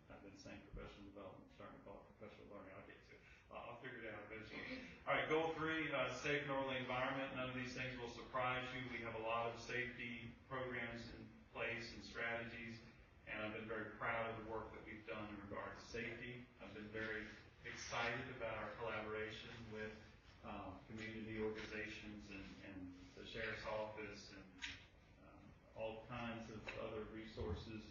I've been saying professional development, starting to call it professional learning. I'll get to it. I'll figure it out eventually. All right, goal 3, safe and orderly environment. None of these things will surprise you. We have a lot of safety programs in place and strategies, and I've been very proud of the work that we've done in regard to safety. I've been very excited about our collaboration with community organizations and the Sheriff's Office and all kinds of other resources.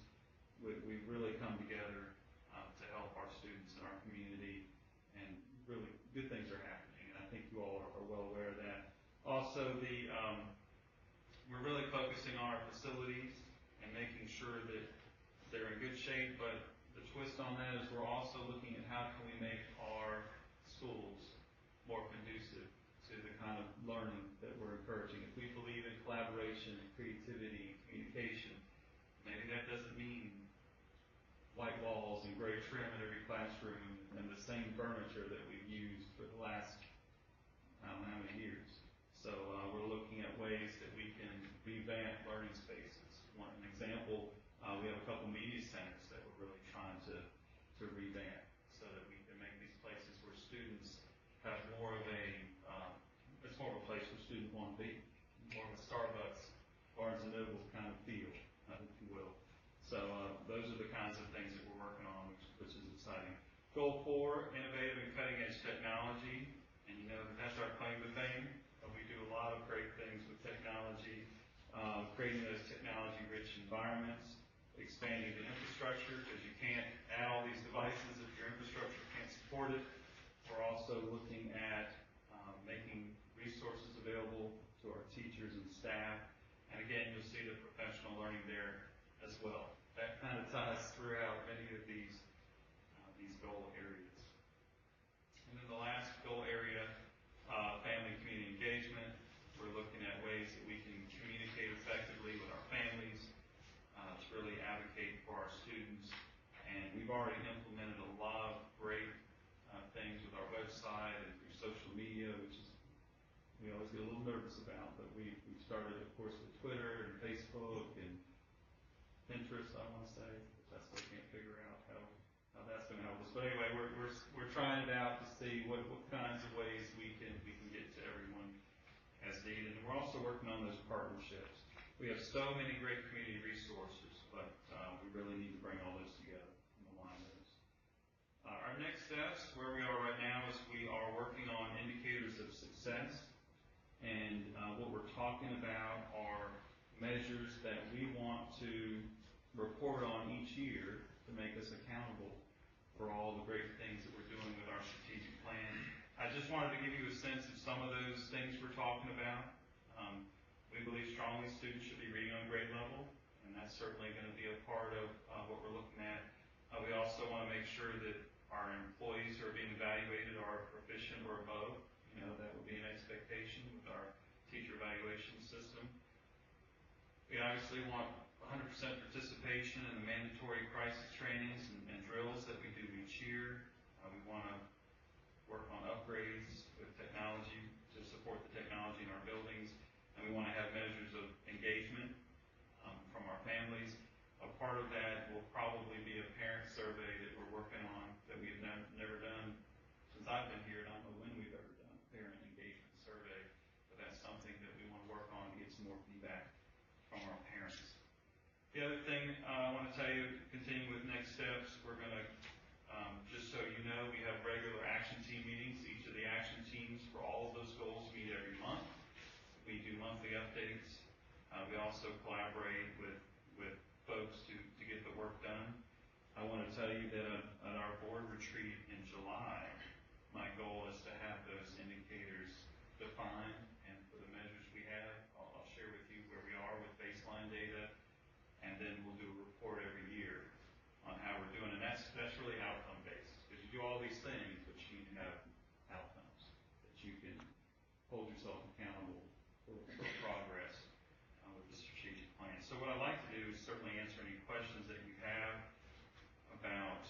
We've really come together to help our students in our community, and really good things are happening, and I think you all are well aware of that. Also, we're really focusing on our facilities and making sure that they're in good shape, but the twist on that is we're also looking at how can we make our schools more conducive to the kind of learning that we're encouraging. If we believe in collaboration, creativity, communication, maybe that doesn't mean white walls and gray trim in every classroom and the same furniture that we've used for the last, I don't know how many years. So we're looking at ways that we can revamp learning spaces. An example, we have a couple media centers that we're really trying to revamp so that we can make these places where students have more of it's more of a place where students want to be, more of a Starbucks, Barnes & Noble kind of feel, if you will. So those are the kinds of things that we're working on, which is exciting. Goal 4, innovative and cutting-edge technology, and you know that's our claim to fame. We do a lot of great things with technology, creating those technology-rich environments, expanding the infrastructure, because you can't add all these devices if your infrastructure can't support it. We're also looking at making resources available to our teachers and staff, and again, you'll see the professional learning there as well. That kind of ties throughout many of these goal areas. And then the last goal area, family community engagement. We're looking at ways that we can communicate effectively with our families, to really advocate for our students. And we've already implemented a lot of great things with our website and through social media, which is we always get a little nervous about, but we've started, of course, with Twitter and Facebook and Pinterest, I want to say, but I still can't figure out how that's going to help us. But anyway, we're trying it out to see what kinds of ways we can get to everyone as needed. And we're also working on those partnerships. We have so many great community resources, but we really need to bring all those together and align those. Our next steps, where we are right now, is we are working on indicators of success. And what we're talking about are measures that we want to report on each year to make us accountable for all the great things that we're doing with our strategic plan. I just wanted to give you a sense of some of those things we're talking about. We believe strongly students should be reading on grade level, and that's certainly going to be a part of what we're looking at. We also want to make sure that our employees who are being evaluated are proficient or above. You know, that would be an expectation with our teacher evaluation system. We obviously want 100% participation in the mandatory crisis trainings and drills that we do each year. We want to work on upgrades with technology to support the technology in our buildings. And we want to have measures of engagement from our families. A part of that will probably be a parent survey that we're working on that we've never done since I've been here. I don't know when we've ever done a parent engagement survey, but that's something that we want to work on to get some more feedback from our parents. The other thing I want to tell you, continuing with next steps, we're going to these things, but you need to have outcomes that you can hold yourself accountable for progress with the strategic plan. So what I'd like to do is certainly answer any questions that you have about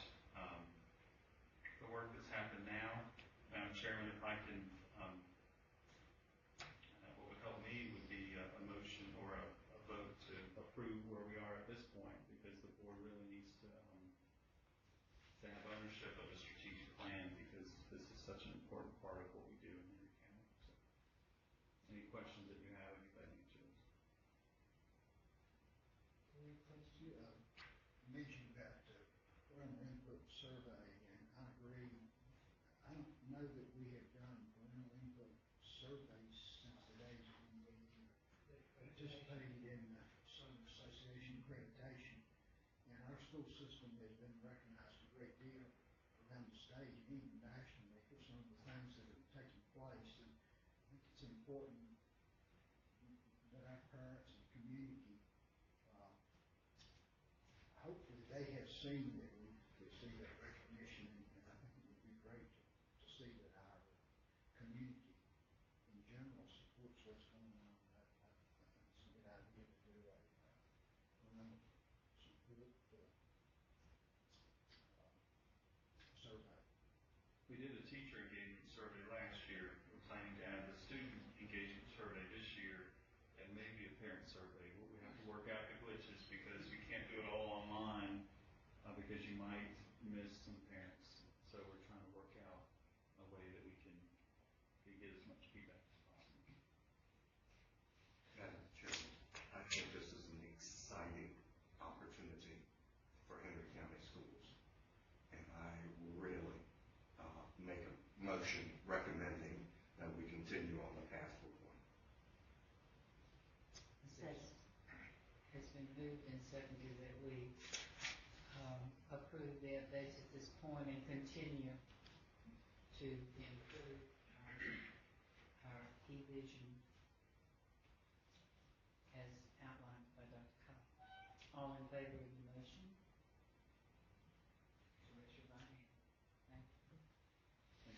the work that's happened now. Madam Chairman, if I can, what would help me would be a motion or a vote to approve where we are at this point, because the board really needs to have ownership of the strategic plan, because this is such an important part of what we do in Henry County. So, any questions that you have, anybody answer those? You mentioned about the parental input survey, and I agree. I don't know that we have done parental input surveys since the days when we participated in the Southern Association accreditation, and our school system has been recognized a great deal around the state and even nationally for some of the things that have taken place. And I think it's important that our parents and community, hopefully they have seen that we receive that recognition, and I think it would be great to see that our community in general supports what's going on. I think it's a good idea to do a parental support survey. We did a teacher engagement survey last year. We're planning to add the student engagement survey this year, and maybe a parent survey. We have to work out the glitches, because you can't do it all online, because you might miss some parents. So we're trying to work out a way that we can get as much feedback as possible. Madam Chairman, I think this is an exciting opportunity for Henry County Schools, and I really make a motion recommending that we continue on the path we're on. Has been moved and seconded that we approve the updates at this point and continue to improve our e-vision as outlined by Dr. Cobb. All in favor of the motion? So raise your right hand. Thank you.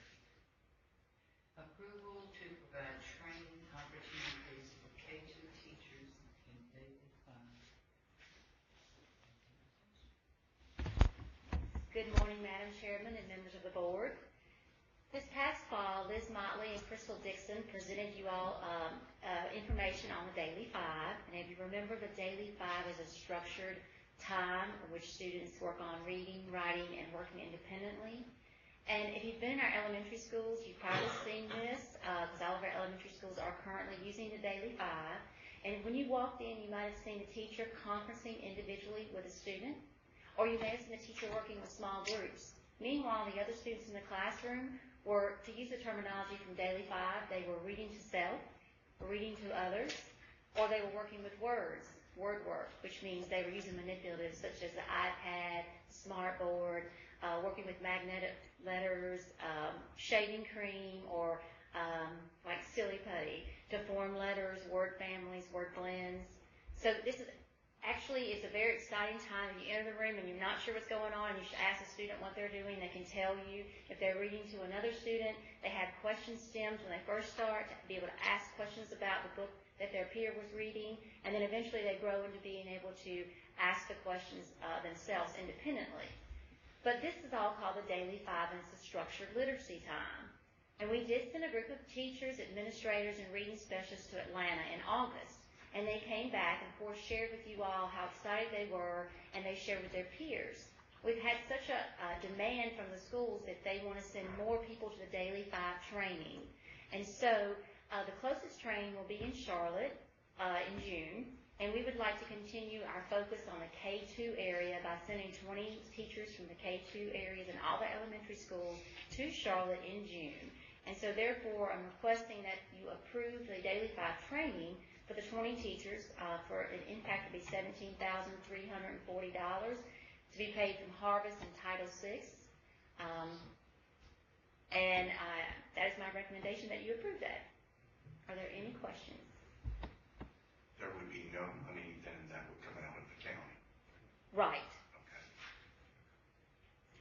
Approval to provide training opportunities for K-2 teachers in daily 5. Good morning, Madam Chairman and members of the board. This past fall, Liz Motley and Crystal Dixon presented you all information on the Daily 5. And if you remember, the Daily 5 is a structured time in which students work on reading, writing, and working independently. And if you've been in our elementary schools, you've probably seen this, because all of our elementary schools are currently using the Daily 5. And when you walked in, you might have seen the teacher conferencing individually with a student, or you may have seen a teacher working with small groups. Meanwhile, the other students in the classroom were, to use the terminology from Daily 5, they were reading to self, reading to others, or they were working with words, word work, which means they were using manipulatives such as the iPad, smartboard, working with magnetic letters, shaving cream, or like silly putty to form letters, word families, word blends. So this is actually, it's a very exciting time. If you enter the room and you're not sure what's going on, you should ask the student what they're doing. They can tell you. If they're reading to another student, they have question stems when they first start to be able to ask questions about the book that their peer was reading, and then eventually they grow into being able to ask the questions themselves independently. But this is all called the Daily 5, and it's a structured literacy time. And we did send a group of teachers, administrators, and reading specialists to Atlanta in August. And they came back and, of course, shared with you all how excited they were, and they shared with their peers. We've had such a demand from the schools that they want to send more people to the Daily 5 training. And so the closest training will be in Charlotte in June, and we would like to continue our focus on the K-2 area by sending 20 teachers from the K-2 areas in all the elementary schools to Charlotte in June. And so, therefore, I'm requesting that you approve the Daily 5 training for the 20 teachers for an impact to be $17,340 to be paid from Harvest and Title VI. That is my recommendation that you approve that. Are there any questions? There would be no money then that would come out of the county. Right. Okay.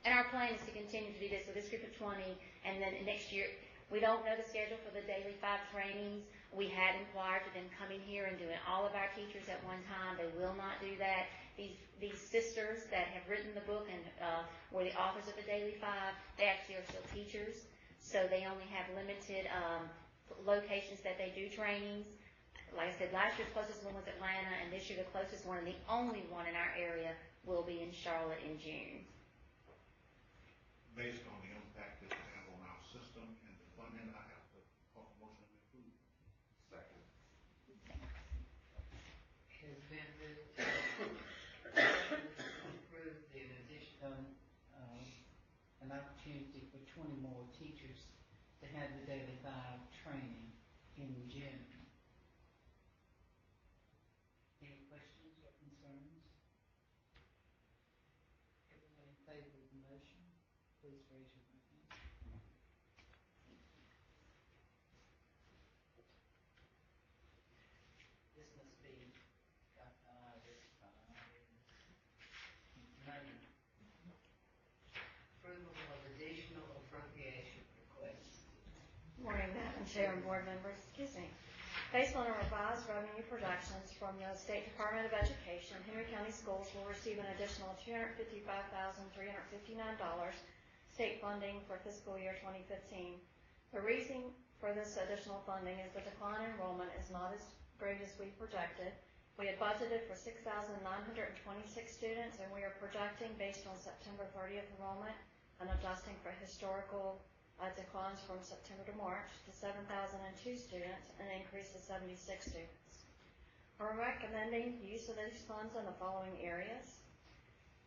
And our plan is to continue to do this with this group of 20, and then next year, we don't know the schedule for the daily 5 trainings. We had inquired to them coming here and doing all of our teachers at one time. They will not do that. These sisters that have written the book and were the authors of the daily 5, they actually are still teachers, so they only have limited locations that they do trainings. Like I said, last year's closest one was Atlanta, and this year the closest one and the only one in our area will be in Charlotte in June. Based on the impact that it have on our system and the funding, I have to call a motion to approve. Second. Has been moved to approve the additional, an opportunity for 20 more teachers to have the daily 5 training in June. Any questions or concerns? Everyone in favor of the motion, please raise your right hand. This must be, approval of additional appropriation requests. Morning, Madam Chair and board members. Based on our revised revenue projections from the State Department of Education, Henry County Schools will receive an additional $255,359 state funding for fiscal year 2015. The reason for this additional funding is the decline in enrollment is not as great as we projected. We had budgeted for 6,926 students, and we are projecting, based on September 30th enrollment and adjusting for historical declines from September to March, to 7,002 students, an increase to 76 students. We're recommending use of these funds in the following areas: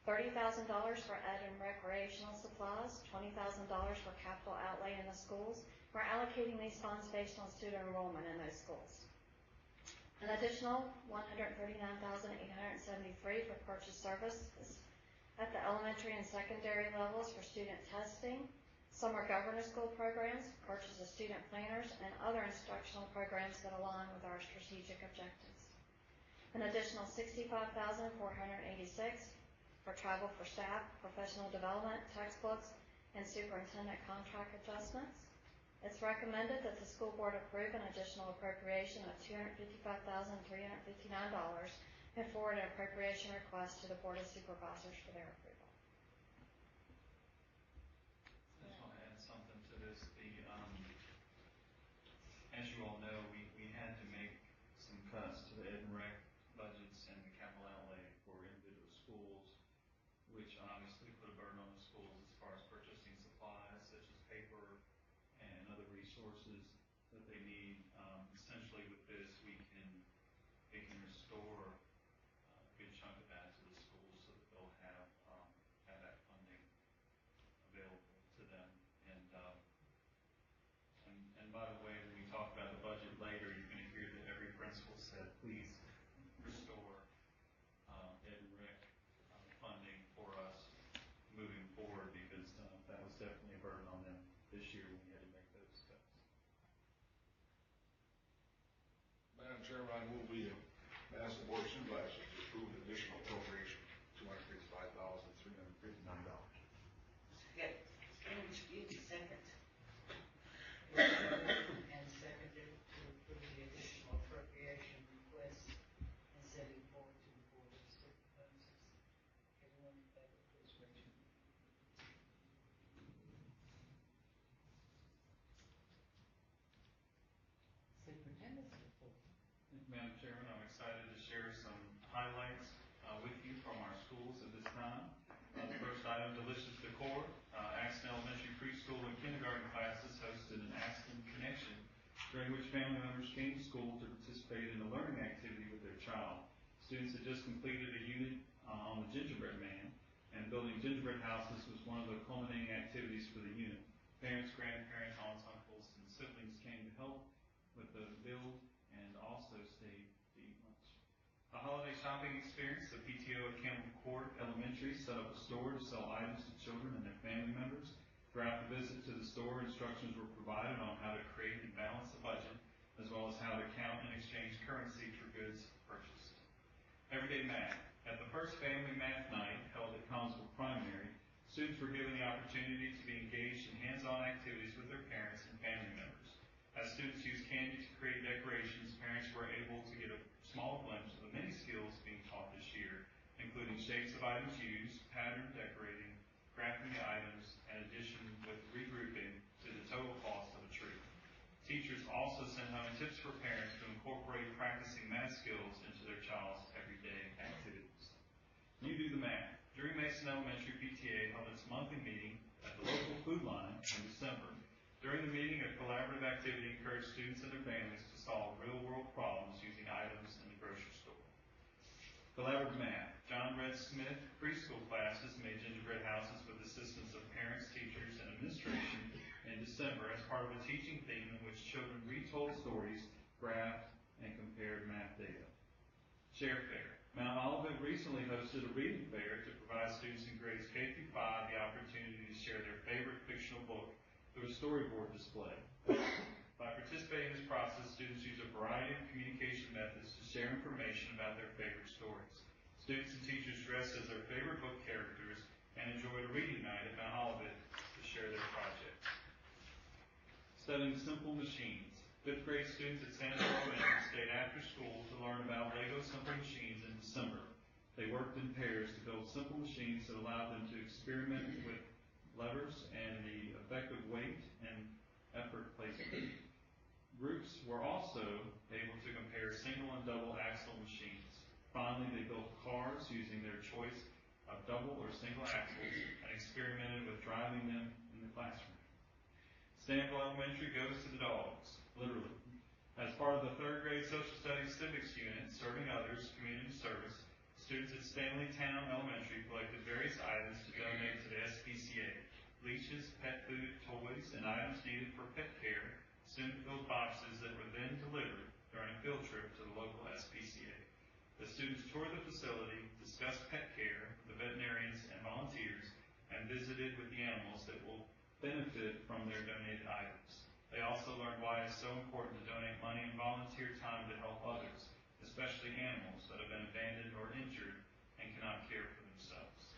$30,000 for ed and recreational supplies, $20,000 for capital outlay in the schools. We're allocating these funds based on student enrollment in those schools. An additional $139,873 for purchase services at the elementary and secondary levels for student testing, summer governor school programs, purchase of student planners, and other instructional programs that align with our strategic objectives. An additional $65,486 for travel for staff, professional development, textbooks, and superintendent contract adjustments. It's recommended that the school board approve an additional appropriation of $255,359 and forward an appropriation request to the Board of Supervisors for their approval. I just want to add something to this. As you all know, we had to make some cuts to the ed and rec budgets and the capital outlay for individual schools, which obviously put a burden on the schools as far as purchasing supplies such as paper and other resources that they need. Essentially with this, it can restore a good chunk of that to the schools so that they'll have that funding available to them. And by the way, when we talk about the budget later, you're going to hear that every principal said, please restore ed and rec funding for us moving forward, because that was definitely a burden on them this year when we had to make those cuts. Madam Chairman, I move we ask the Board of Supervisors to approve an additional appropriation of $255,359. Second. And seconded to approve the additional appropriation request and send it forward to the Board of Supervisors. Everyone in favor, please raise your hand. Superintendent's report. Madam Chairman, I'm excited to share some highlights with you from our schools at this time. The first item, delicious decor. Axton Elementary preschool and kindergarten classes hosted an Axton Connection, during which family members came to school to participate in a learning activity with their child. Students had just completed a unit on the gingerbread man, and building gingerbread houses was one of the culminating activities for the unit. Parents, grandparents, aunts, uncles, and siblings came to help with the build and also stayed to eat lunch. A holiday shopping experience. The PTO at Campbell Court Elementary set up a store to sell items to children and their family members. Throughout the visit to the store, instructions were provided on how to create and balance a budget, as well as how to count and exchange currency for goods purchased. Everyday math. At the first family math night held at Collinsville Primary, Students were given the opportunity to be engaged in hands-on activities with their parents and family members. As students used candy to create decorations, parents were able to get a small glimpse of the many skills being taught this year, including shapes of items used, pattern decorating, crafting the items, and addition with regrouping to the total cost of a tree. Teachers also sent home tips for parents to incorporate practicing math skills into their child's everyday activities. You do the math. During Mason Elementary, PTA held its monthly meeting at the local food line in December. During the meeting, a collaborative activity encouraged students and their families to solve real-world problems using items in the grocery store. Collaborative math. John Red Smith preschool classes made gingerbread houses with assistance of parents, teachers, and administration in December as part of a teaching theme in which children retold stories, graphed, and compared math data. Share Fair. Mount Olivet recently hosted a reading fair to provide students in grades K through 5 the opportunity to share their favorite fictional book through a storyboard display. By participating in this process, students use a variety of communication methods to share information about their favorite stories. Students and teachers dressed as their favorite book characters and enjoyed a reading night at Mount Olivet to share their projects. Studying simple machines. 5th grade students at San Elementary stayed after school to learn about Lego simple machines in December. They worked in pairs to build simple machines that allowed them to experiment with levers and the effective weight and effort placement. Groups were also able to compare single and double axle machines. Finally, they built cars using their choice of double or single axles and experimented with driving them in the classroom. Stanville Elementary goes to the dogs, literally. As part of the 3rd grade social studies civics unit, serving others, community service, students at Stanley Town Elementary collected various items to donate to the SPCA. Leashes, pet food, toys, and items needed for pet care. Student filled boxes that were then delivered during a field trip to the local SPCA. The students toured the facility, discussed pet care with the veterinarians and volunteers, and visited with the animals that will benefit from their donated items. They also learned why it is so important to donate money and volunteer time to help others, especially animals that have been abandoned or injured and cannot care for themselves.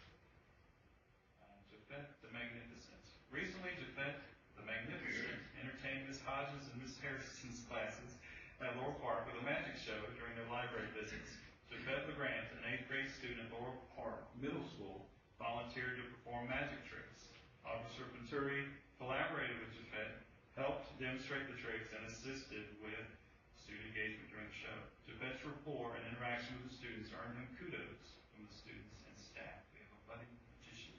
Japhet the Magnificent. Recently, Japhet the Magnificent entertained Miss Hodges and Miss Harrison's classes at Laurel Park with a magic show during their library visits. Japhet LeGrant, an 8th grade student at Laurel Park Middle School, volunteered to perform magic tricks. Officer Venturi collaborated with Japhet, helped demonstrate the tricks, and assisted with student engagement during the show. Japhet's rapport and interaction with the students earned him kudos from the students and staff. We have a budding magician.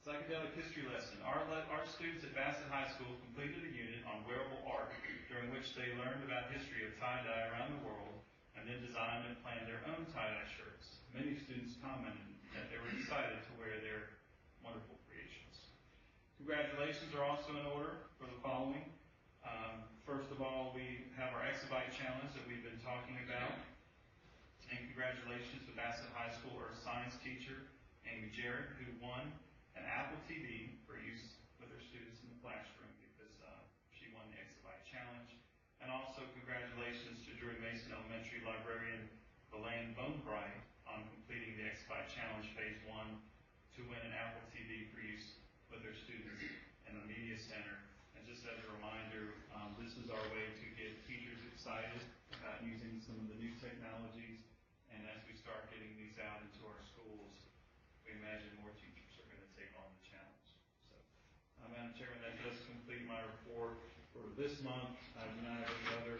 Psychedelic history lesson. Our students at Bassett High School completed a unit on wearable art, during which they learned about history of tie-dye around the world, and then designed and planned their own tie-dye shirts. Many students commented that they were excited to wear their wonderful creations. Congratulations are also in order for the following. First of all, we have our Exabyte Challenge that we've been talking about. And congratulations to Bassett High School Earth Science teacher, Amy Jarrett, who won an Apple TV for use with her students in the classroom because she won the Exabyte Challenge. And also congratulations to Drury Mason Elementary librarian Elaine Bonebright on completing the Exabyte Challenge Phase 1 to win an Apple TV for use with their students in the Media Center. And just as a reminder, this is our way to get teachers excited about using some of the new technologies. And as we start getting these out into our schools, we imagine more teachers are going to take on the challenge. So, Madam Chairman, that does complete my report for this month. I do not have any other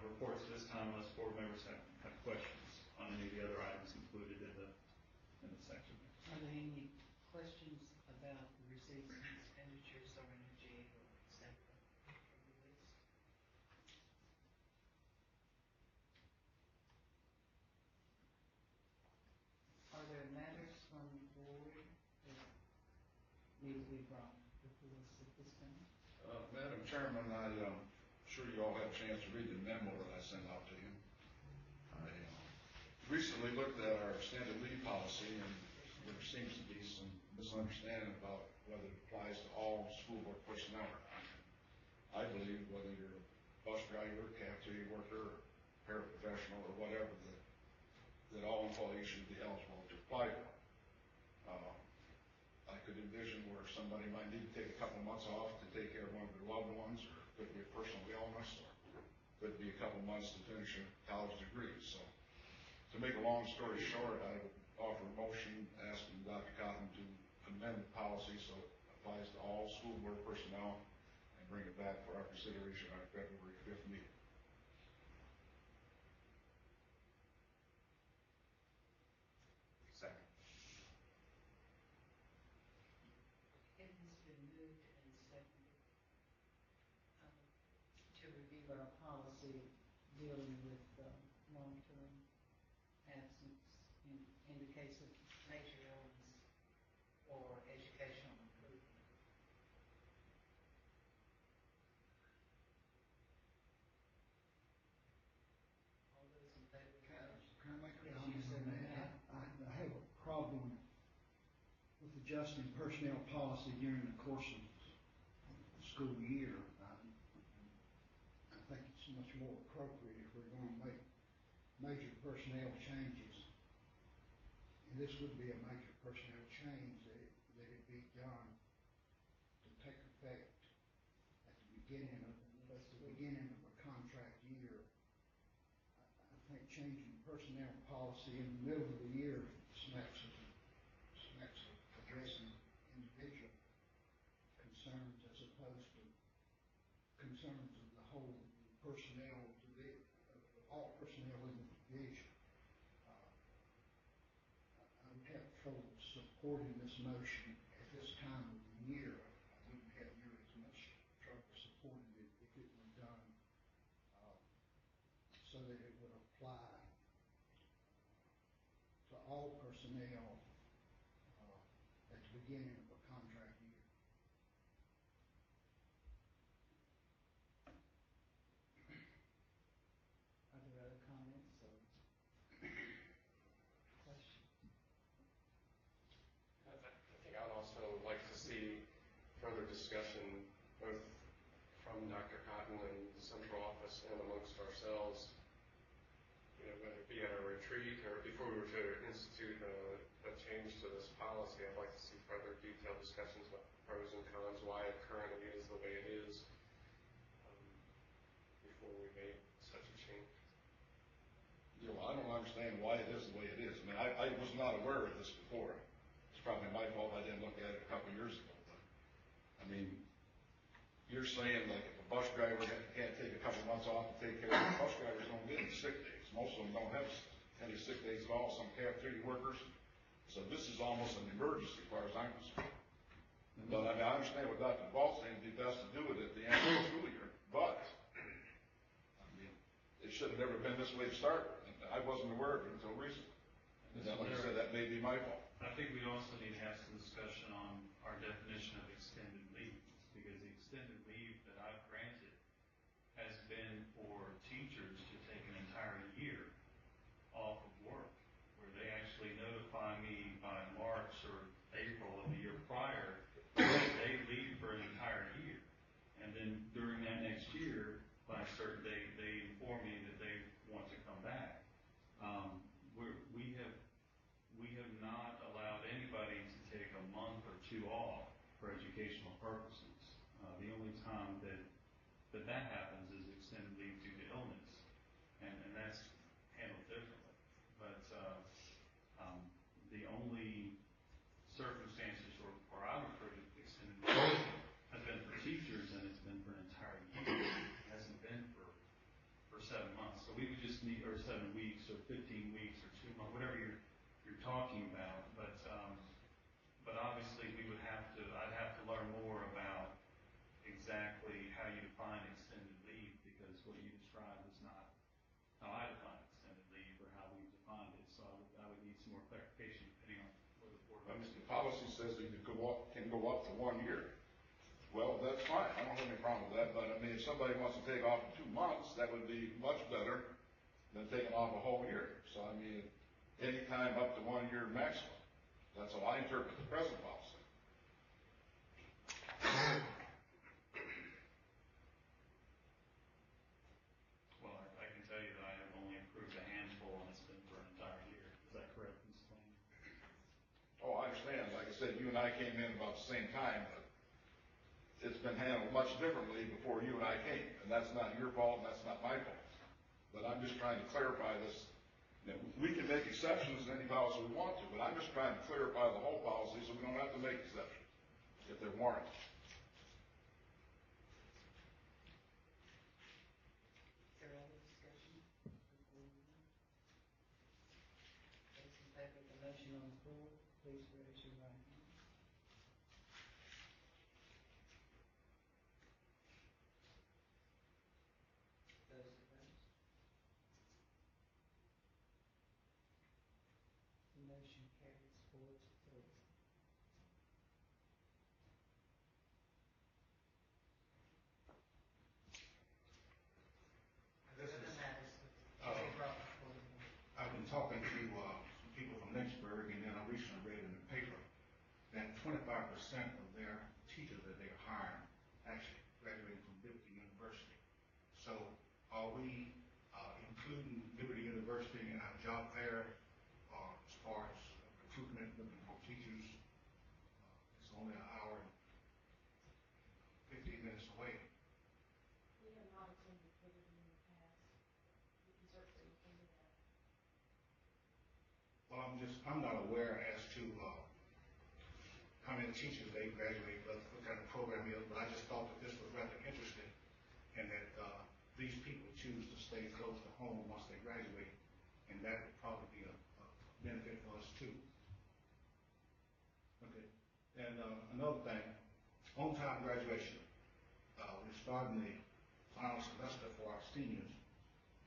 reports this time unless board members have questions on any of the other items included in the section. Are there any questions about the receipts and expenditures or energy or et cetera from the list? Are there matters from the board that need to be brought before us at this time? Madam Chairman, I'm sure you all had a chance to read the memo that I sent out to you. I recently looked at our extended leave policy, and there seems to be some misunderstanding about whether it applies to all school board personnel or not. I believe whether you're a bus driver, cafeteria worker, paraprofessional, or whatever, that all employees should be eligible to apply for. could envision where somebody might need to take a couple months off to take care of one of their loved ones, or it could be a personal illness, or could be a couple months to finish a college degree. So, to make a long story short, I would offer a motion asking Dr. Cotton to amend the policy so it applies to all school board personnel and bring it back for our consideration at our February 5th meeting. Second. It has been moved and seconded to review our policy dealing with long-term absence in the case of major illness or educational improvement. All those in favor? Can I make a Yes, comment you on certainly that? may. I have a problem with adjusting personnel policy during the course of the school year. I think it's much more appropriate if we're going to make major personnel changes. And this would be a major personnel change that it be done to take effect at the beginning of a contract year. I think changing personnel policy in the middle of the year smacks of addressing individual concerns as opposed to concerns of the whole personnel, of all personnel in the division. I would have trouble supporting this motion at this time of the year. I wouldn't have near as much trouble supporting it if it were done so that it would apply to all personnel at the beginning of a contract year. Are there other comments or questions? I think I'd also like to see further discussion, both from Dr. Cotton and the central office and amongst ourselves, whether it be at a retreat or before we were to institute a change to this policy. I'd like to see further detailed discussions about the pros and cons, why it currently is the way it is, before we made such a change. I don't understand why it is the way it is. I mean, I was not aware of this before. It's probably my fault I didn't look at it a couple of years ago. But, I mean, you're saying like if a bus driver can't take a couple of months off to take care of bus drivers don't get any sick days. Most of them don't have any sick days at all, some cafeteria workers. So this is almost an emergency as far as I'm concerned. But I mean, I understand what Dr. Ball's saying, it'd be best to do it at the end of the school year. But, I mean, it should have never been this way to start. I wasn't aware of it until recently. And then, like I said, that may be my fault. I think we also need to have some discussion on our definition of extended leave, because the extended leave that I've granted has been for teachers to take an entire year off of work, where they actually notify me by March or April of the year prior that they leave for an entire year. And then during that next year, by a certain date, they inform me that they want to come back. We have not allowed anybody to take a month or two off for educational purposes. The only time that happens is extended leave due to illness, and that's handled differently. But the only circumstances where I would put extended leave has been for teachers, and it's been for an entire year. It hasn't been for 7 months. So we would just need, or 7 weeks, or 15 weeks, or 2 months, whatever you're talking about. But obviously I'd have to learn more about exactly how you define extended leave, because what you described is not how I define extended leave or how we've defined it. So I would need some more clarification depending on where the board. I mean, the policy says that you can go up to 1 year. Well, that's fine. I don't have any problem with that. But I mean, if somebody wants to take off 2 months, that would be much better than taking off a whole year. So I mean, any time up to 1 year maximum. That's how I interpret the present policy. Well, I can tell you that I have only approved a handful, and it's been for an entire year. Is that correct, Ms. Swain? Oh, I understand. Like I said, you and I came in about the same time, but it's been handled much differently before you and I came, and that's not your fault, and that's not my fault. But I'm just trying to clarify this. You know, we can make exceptions in any policy we want to, but I'm just trying to clarify the whole policy so we don't have to make exceptions if they're warranted. Is there other discussion? Those in favor of the motion on the floor, please raise your right hand. Those opposed? The motion carries 4-3. This Other is, matters to be brought before the board. I've been talking to some people from Lynchburg, and then I recently read in the paper that 25% of their teachers that they're hiring actually graduated from Liberty University. So are we including Liberty University in our job fair as far as recruitment, looking for teachers? It's only an hour and 15 minutes away. We have not attended Liberty in the past. We can certainly look into that. Well, I'm not aware as to how many teachers they graduate, what kind of program it is, but I just thought that this was rather interesting, and that these people choose to stay close to home once they graduate, and that would probably be a benefit for us too. Okay, and another thing, on-time graduation. We're starting the final semester for our seniors,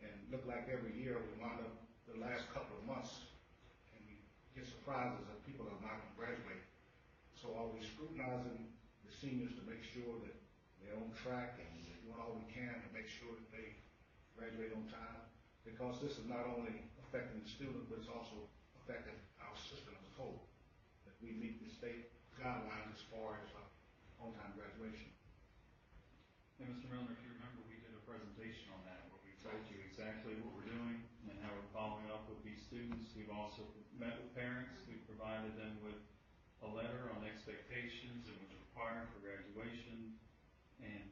and look like every year we wind up the last couple of months, and we get surprises that people are not going to graduate. So are we scrutinizing the seniors to make sure that they're on track, and we're doing all we can to make sure that they graduate on time? Because this is not only affecting the student, but it's also affecting our system as a whole, that we meet the state guidelines as far as on-time graduation. And Mr. Milner, if you remember, we did a presentation on that where we told you exactly what we're doing and how we're following up with these students. We've also met with parents. We've provided them with a letter on expectations and what's required for graduation, and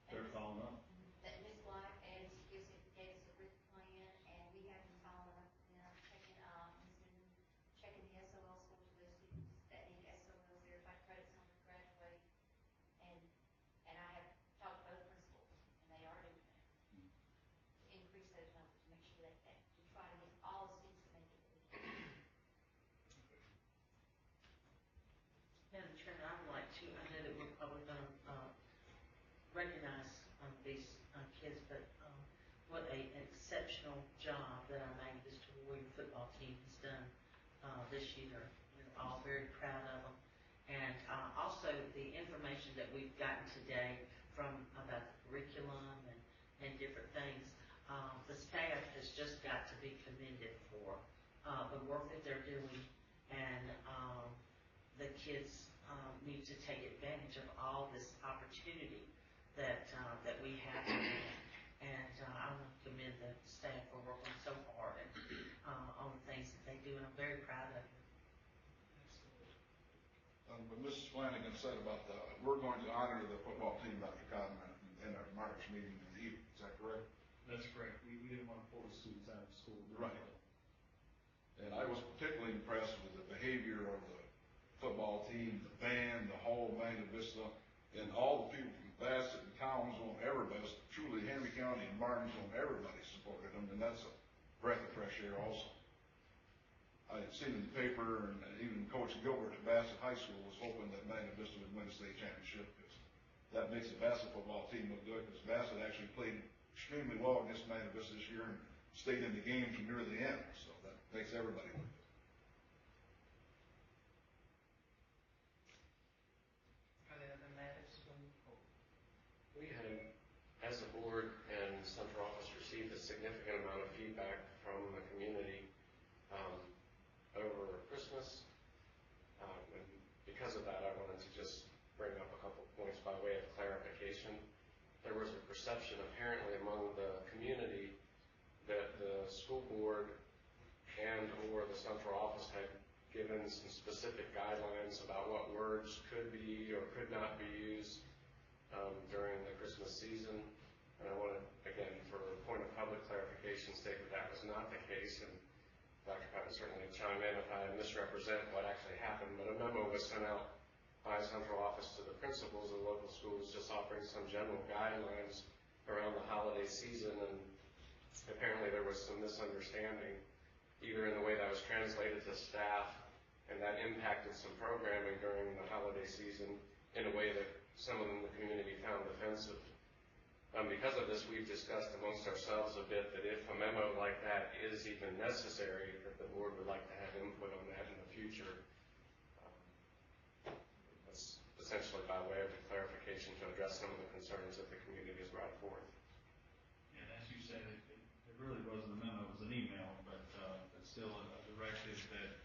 they're following up. That Ms. Black gave us a written plan, and we have to follow up, checking the SOL scores of those students that need SOL verified credits on their graduate. And I have talked to both principals, and they are doing that. To increase those numbers, to make sure that to try to get all the students to make it. Madam Chairman, I would like to, I know that we're probably going to recognize these kids, but what an exceptional job that our Magna Warrior football team has done this year. We're all very proud of them. And also the information that we've gotten today from about the curriculum and different things. The staff has just got to be commended for the work that they're doing, and the kids need to take advantage of all this opportunity that we have. And I want to commend the staff for working so hard and on the things that they do, and I'm very proud of them. What Mrs. Flanagan said about we're going to honor the football team, Dr. Cotton, in our March meeting in the evening. Is that correct? That's correct. We didn't want to pull the students out of school. Right. And I was particularly impressed with the behavior of the football team, the band, the whole Magna Vista, and all the people from Bassett and Townsville, everybody, truly Henry County and Martinsville, everybody supported them, and that's a breath of fresh air also. I had seen in the paper, and even Coach Gilbert at Bassett High School was hoping that Magna Vista would win the state championship, because that makes the Bassett football team look good, because Bassett actually played extremely well against Magna Vista this year and stayed in the game from near the end, so that makes everybody look good. Are there other matters from the board? We had, as a board and central office, received a significant amount of feedback from the community over Christmas. And because of that, I wanted to just bring up a couple points by way of clarification. There was a perception apparently among the community that the school board and or the central office had given some specific guidelines about what words could be or could not be used during the Christmas season. And I want to, again, for a point of public clarification, state that that was not the case. And Dr. Patton certainly chime in if I misrepresent what actually happened. But a memo was sent out by central office to the principals of local schools just offering some general guidelines around the holiday season. And apparently there was some misunderstanding, either in the way that was translated to staff, and that impacted some programming during the holiday season in a way that some of the community found offensive. Because of this, we've discussed amongst ourselves a bit that if a memo like that is even necessary, that the board would like to have input on that in the future. That's essentially by way of clarification to address some of the concerns that the community has brought forth. And as you said, it really wasn't a memo, it was an email, but still a directive that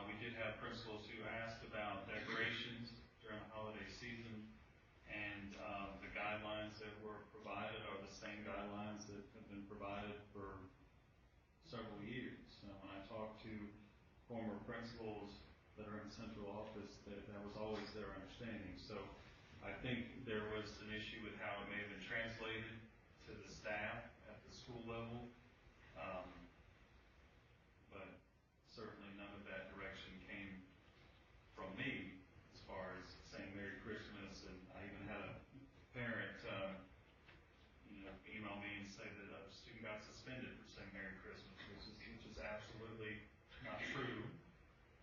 we did have principals who asked about decorations during the holiday season, and the guidelines that were provided are the same guidelines that have been provided for several years. When I talk to former principals that are in central office, that was always their understanding. So I think there was an issue with how it may have been translated to the staff at the school level, but certainly none of that direction came from me as far as saying Merry Christmas. And I even had a parent email me and say that a student got suspended for saying Merry Christmas, which is absolutely not true,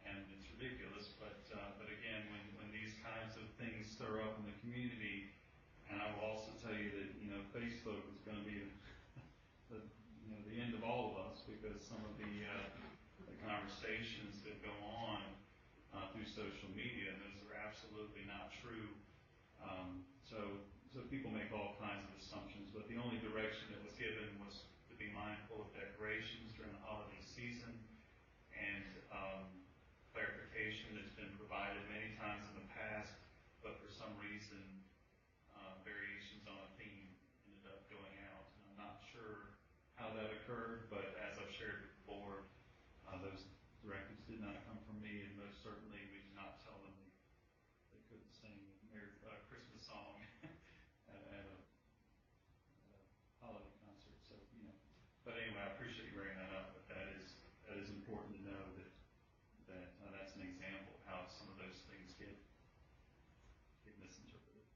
and it's ridiculous. But again, when these kinds of things stir up in the community, and I will also tell you that Facebook is going to be the end of all of us, because some of the conversations that go on through social media, those are absolutely not true. So people make all kinds of assumptions, but the only direction that was given was to be mindful of decorations during the holiday season, and clarification that's been provided many times in the past, but for some reason variations on a theme ended up going out. And I'm not sure how that occurred, but as I've shared with the board, those directives did not come from me, and most certainly we did not tell them they couldn't sing a Christmas song at a holiday concert. So but anyway, I appreciate you bringing that up. But that is important to know that that's an example of how some of those things get misinterpreted.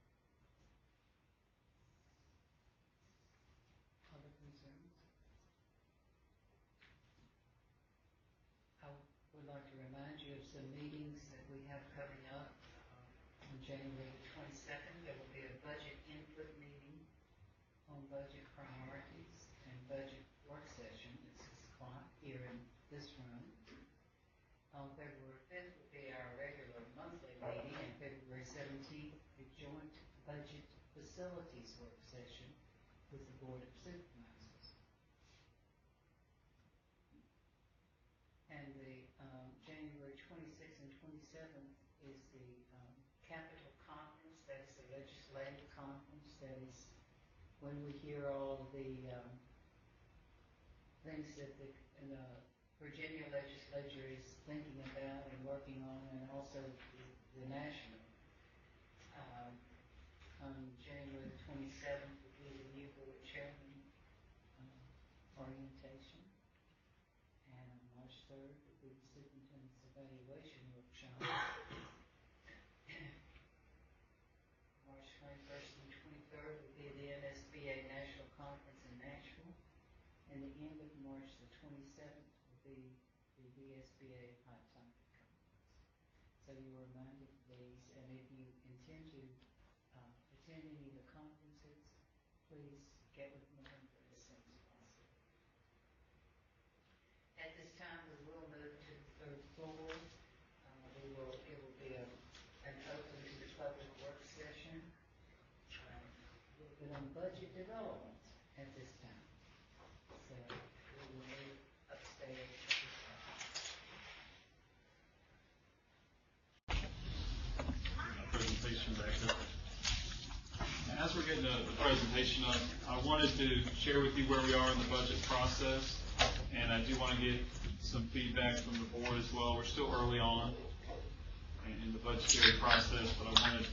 Other concerns? I would like to remind you of some meetings that we have coming up. On January the 22nd, there will be a budget input meeting on budget priorities and budget work session at 6 o'clock here in this room. On February 5th will be our regular monthly meeting, and February 17th, a joint budget facilities work session with the Board of Supervisors. And the January 26th and 27th is the Capitol Conference. That is the legislative conference. That is when we hear all of the things that the Virginia legislature is thinking about and working on, and also the national. On January 27th will be the new board chairman orientation, and on March 3rd will be the superintendent's evaluation workshop. March 21st and 23rd will be the SBA National Conference in Nashville, and the end of March the 27th will be the VSBA Hot Topic Conference. So you are reminded of these, and if you intend to attend any of the conferences, please get with me as soon as possible. At this time, we will move to the third floor. It will be an open to the public work session. A little bit on budget development at this time. So we will move upstairs at this time. Presentation back up. As we're getting the presentation up, I wanted to share with you where we are in the budget process, and I do want to get some feedback from the board as well. We're still early on in the budgetary process, but I wanted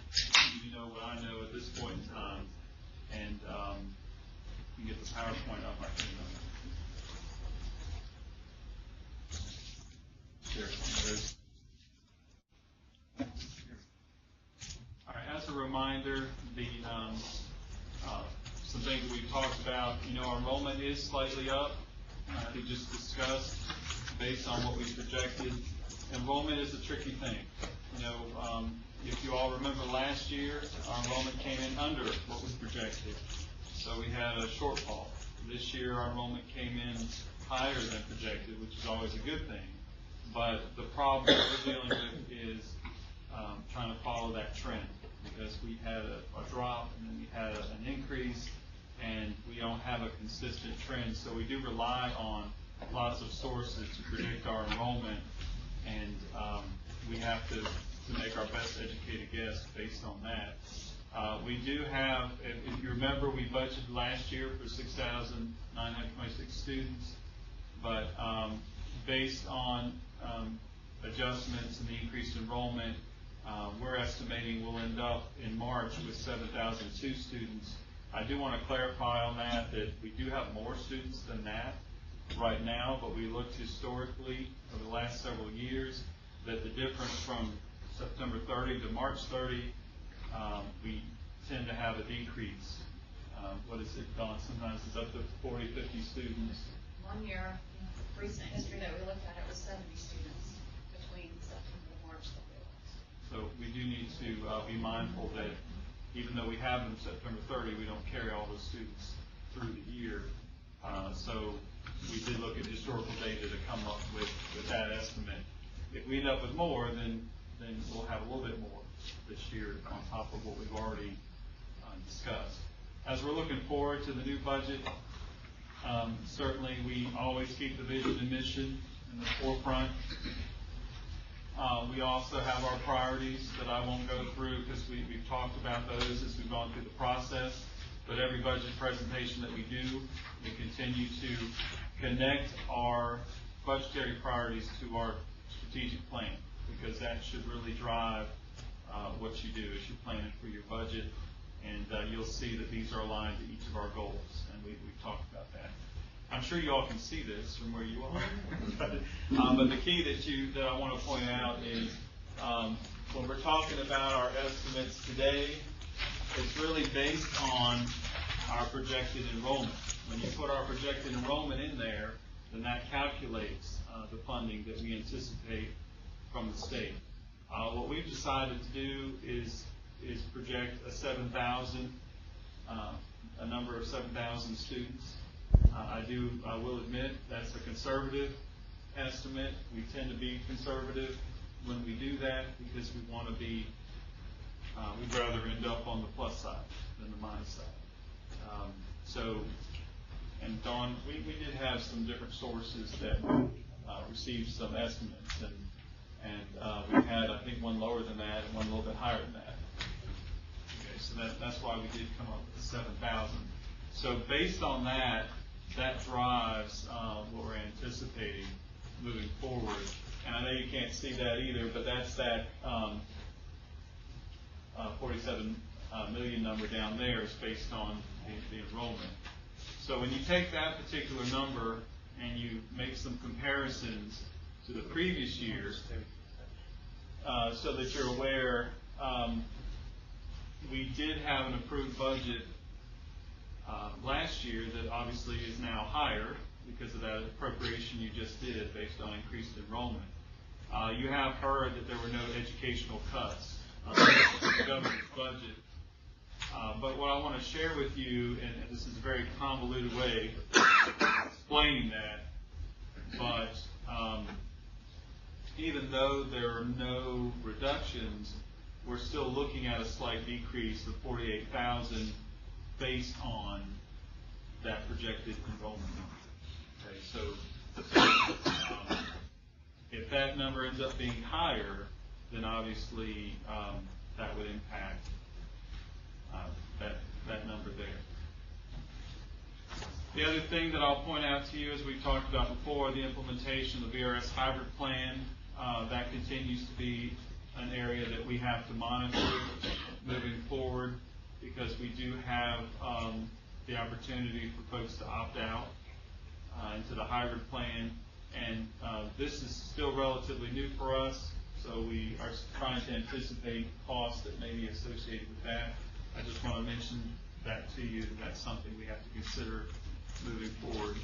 you to know what I know at this point in time. And you can get the PowerPoint up, I think. All right, as a reminder, some things that we've talked about, our enrollment is slightly up. We just discussed based on what we projected. Enrollment is a tricky thing. If you all remember last year, our enrollment came in under what was projected. So we had a shortfall. This year, our enrollment came in higher than projected, which is always a good thing. But the problem that we're dealing with is trying to follow that trend, because we had a drop and then we had an increase, and we don't have a consistent trend. So we do rely on lots of sources to predict our enrollment, and we have to make our best educated guess based on that. We do have, if you remember, we budgeted last year for 6,926 students, but based on adjustments and the increased enrollment, we're estimating we'll end up in March with 7,002 students. I do want to clarify on that we do have more students than that right now, but we looked historically over the last several years that the difference from September 30 to March 30, we tend to have a decrease. What is it, Dawn? Sometimes it's up to 40, 50 students. One year, recent history that we looked at, it was 70 students between September and March that we lost. So we do need to be mindful that even though we have them September 30, we don't carry all those students through the year. So we did look at historical data to come up with that estimate. If we end up with more, then we'll have a little bit more this year on top of what we've already discussed. As we're looking forward to the new budget, certainly we always keep the vision and mission in the forefront. We also have our priorities that I won't go through because we've talked about those as we've gone through the process. But every budget presentation that we do, we continue to connect our budgetary priorities to our strategic plan, because that should really drive what you do as you're planning for your budget. And you'll see that these are aligned to each of our goals, and we've talked about that. I'm sure you all can see this from where you are. But the key that I want to point out is when we're talking about our estimates today, it's really based on our projected enrollment. When you put our projected enrollment in there, then that calculates the funding that we anticipate from the state. What we've decided to do is project a number of 7,000 students. I will admit that's a conservative estimate. We tend to be conservative when we do that because we want to be, we'd rather end up on the plus side than the minus side. And Dawn, we did have some different sources that received some estimates, and we had, I think, one lower than that and one a little bit higher than that. Okay, so that's why we did come up with 7,000. So based on that drives what we're anticipating moving forward. And I know you can't see that either, but that's that 47 million number down there is based on the enrollment. So when you take that particular number and you make some comparisons to the previous years, so that you're aware, we did have an approved budget last year that obviously is now higher because of that appropriation you just did based on increased enrollment. You have heard that there were no educational cuts in the government's budget. But what I want to share with you, and this is a very convoluted way of explaining that, but even though there are no reductions, we're still looking at a slight decrease of 48,000 based on that projected enrollment number. Okay, so if that number ends up being higher, then obviously that would impact that number there. The other thing that I'll point out to you, as we talked about before, the implementation of the VRS hybrid plan, that continues to be an area that we have to monitor moving forward, because we do have the opportunity for folks to opt out into the hybrid plan. And this is still relatively new for us, so we are trying to anticipate costs that may be associated with that. I just want to mention that to you, that that's something we have to consider moving forward.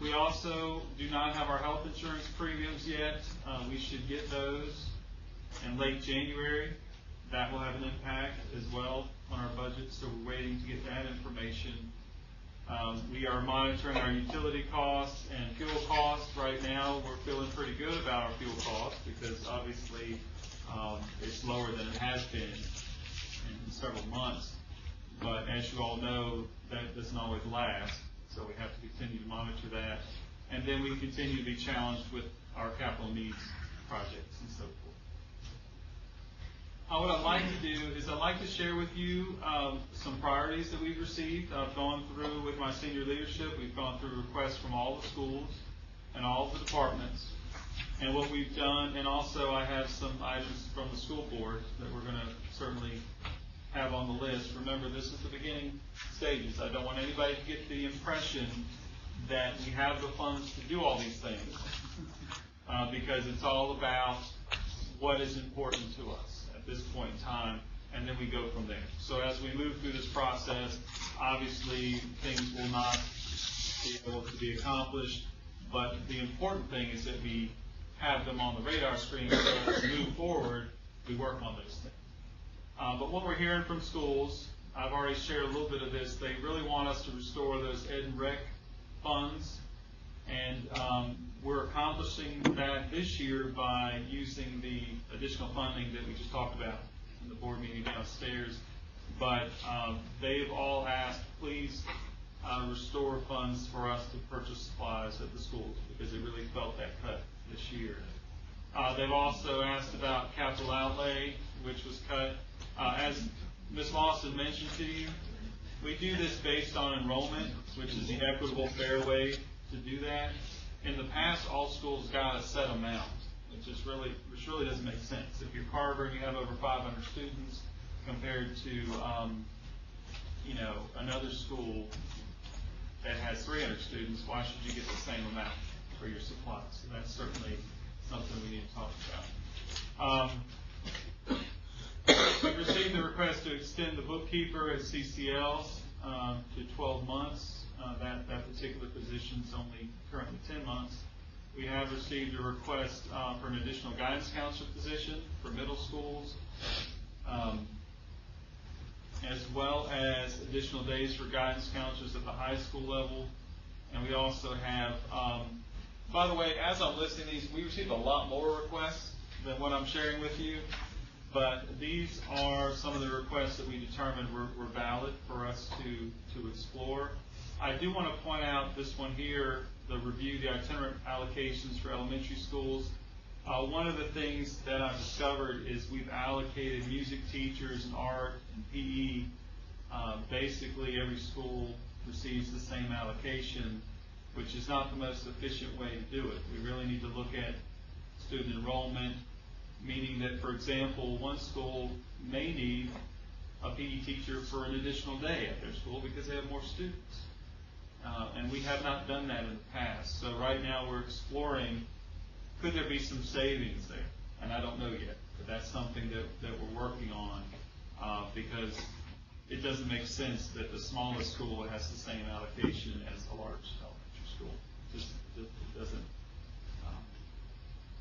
We also do not have our health insurance premiums yet. We should get those in late January. That will have an impact as well on our budget, so we're waiting to get that information. We are monitoring our utility costs and fuel costs. Right now, we're feeling pretty good about our fuel costs because obviously it's lower than it has been in several months. But as you all know, that doesn't always last, so we have to continue to monitor that. And then we continue to be challenged with our capital needs projects and so forth. What I'd like to do is I'd like to share with you some priorities that we've received. I've gone through with my senior leadership. We've gone through requests from all the schools and all the departments. And what we've done, and also I have some items from the school board that we're going to certainly have on the list. Remember, this is the beginning stages. I don't want anybody to get the impression that we have the funds to do all these things because it's all about what is important to us at this point in time, and then we go from there. So as we move through this process, obviously things will not be able to be accomplished, but the important thing is that we have them on the radar screen so as we move forward, we work on those things. But what we're hearing from schools, I've already shared a little bit of this, they really want us to restore those Ed and Rec funds, and we're accomplishing that this year by using the additional funding that we just talked about in the board meeting downstairs. But they've all asked, please restore funds for us to purchase supplies at the schools, because they really felt that cut this year. They've also asked about capital outlay, which was cut. As Ms. Lawson mentioned to you, we do this based on enrollment, which is the equitable, fair way to do that. In the past, all schools got a set amount, which really doesn't make sense. If you're Carver and you have over 500 students compared to another school that has 300 students, why should you get the same amount for your supplies? So that's certainly something we need to talk about. We received a request to extend the bookkeeper at CCLs to 12 months. That particular position is only currently 10 months. We have received a request for an additional guidance counselor position for middle schools, as well as additional days for guidance counselors at the high school level. And we also have, by the way, as I'm listing these, we received a lot more requests than what I'm sharing with you. But these are some of the requests that we determined were valid for us to explore. I do want to point out this one here, the review, the itinerant allocations for elementary schools. One of the things that I've discovered is we've allocated music teachers and art and PE. Basically, every school receives the same allocation, which is not the most efficient way to do it. We really need to look at student enrollment, meaning that, for example, one school may need a PE teacher for an additional day at their school because they have more students. And we have not done that in the past. So right now we're exploring, could there be some savings there? And I don't know yet, but that's something that we're working on because it doesn't make sense that the smallest school has the same allocation as a large elementary school. It doesn't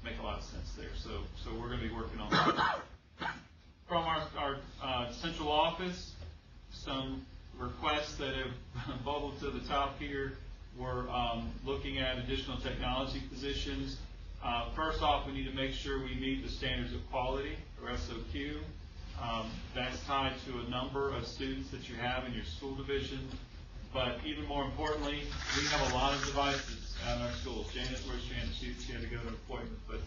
make a lot of sense there. So we're going to be working on that. From our central office, some requests that have bubbled to the top here. We're looking at additional technology positions. First off, we need to make sure we meet the standards of quality, or SOQ. That's tied to a number of students that you have in your school division. But even more importantly, we have a lot of devices at our schools. Where's Janet? She had to go to an appointment. But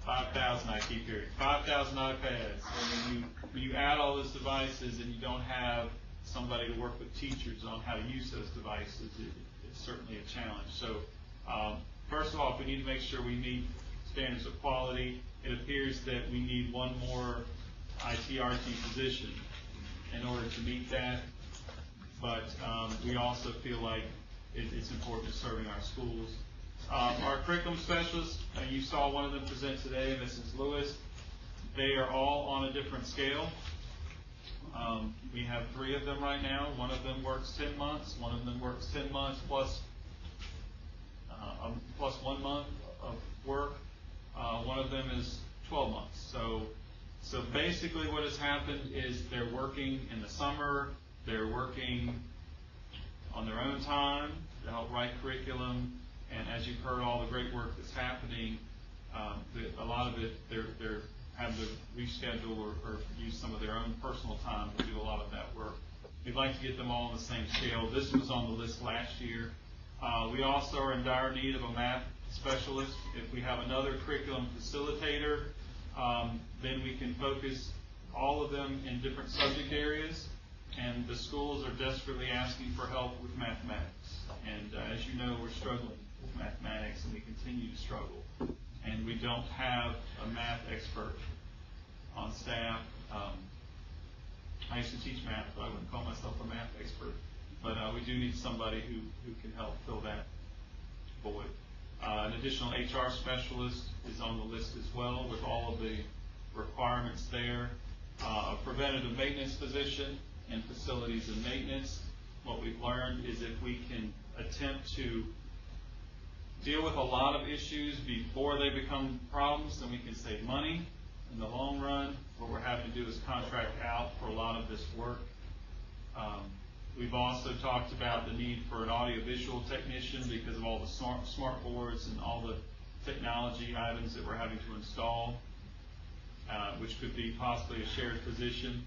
5,000, I keep hearing. 5,000 iPads. And when you add all those devices and you don't have somebody to work with teachers on how to use those devices, it's certainly a challenge. So, first of all, if we need to make sure we meet standards of quality, it appears that we need one more ITRT position in order to meet that. But we also feel like it's important to serving our schools. Our curriculum specialists, you saw one of them present today, Mrs. Lewis. They are all on a different scale. We have 3 of them right now. One of them works 10 months. One of them works 10 months plus 1 month of work. One of them is 12 months. So basically what has happened is they're working in the summer, they're working on their own time to help write curriculum, and as you've heard all the great work that's happening, a lot of it they're having to reschedule or use some of their own personal time to do a lot of that work. We'd like to get them all on the same scale. This was on the list last year. We also are in dire need of a math specialist. If we have another curriculum facilitator, then we can focus all of them in different subject areas, and the schools are desperately asking for help with mathematics. And as you know, we're struggling with mathematics, and we continue to struggle. And we don't have a math expert on staff. I used to teach math, but I wouldn't call myself a math expert. But we do need somebody who can help fill that void. An additional HR specialist is on the list as well with all of the requirements there. A preventative maintenance position in facilities and maintenance. What we've learned is if we can attempt to deal with a lot of issues before they become problems, then we can save money in the long run. What we're having to do is contract out for a lot of this work. We've also talked about the need for an audiovisual technician because of all the smart boards and all the technology items that we're having to install, which could be possibly a shared position.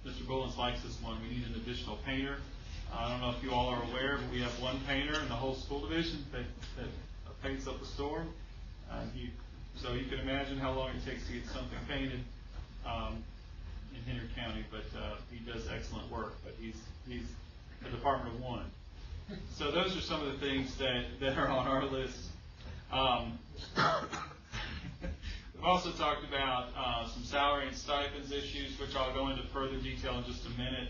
Mr. Bullens likes this one. We need an additional painter. I don't know if you all are aware, but we have one painter in the whole school division that paints up a storm. So you can imagine how long it takes to get something painted in Henry County, but he does excellent work, but he's a department of one. So those are some of the things that are on our list. We've also talked about some salary and stipends issues, which I'll go into further detail in just a minute.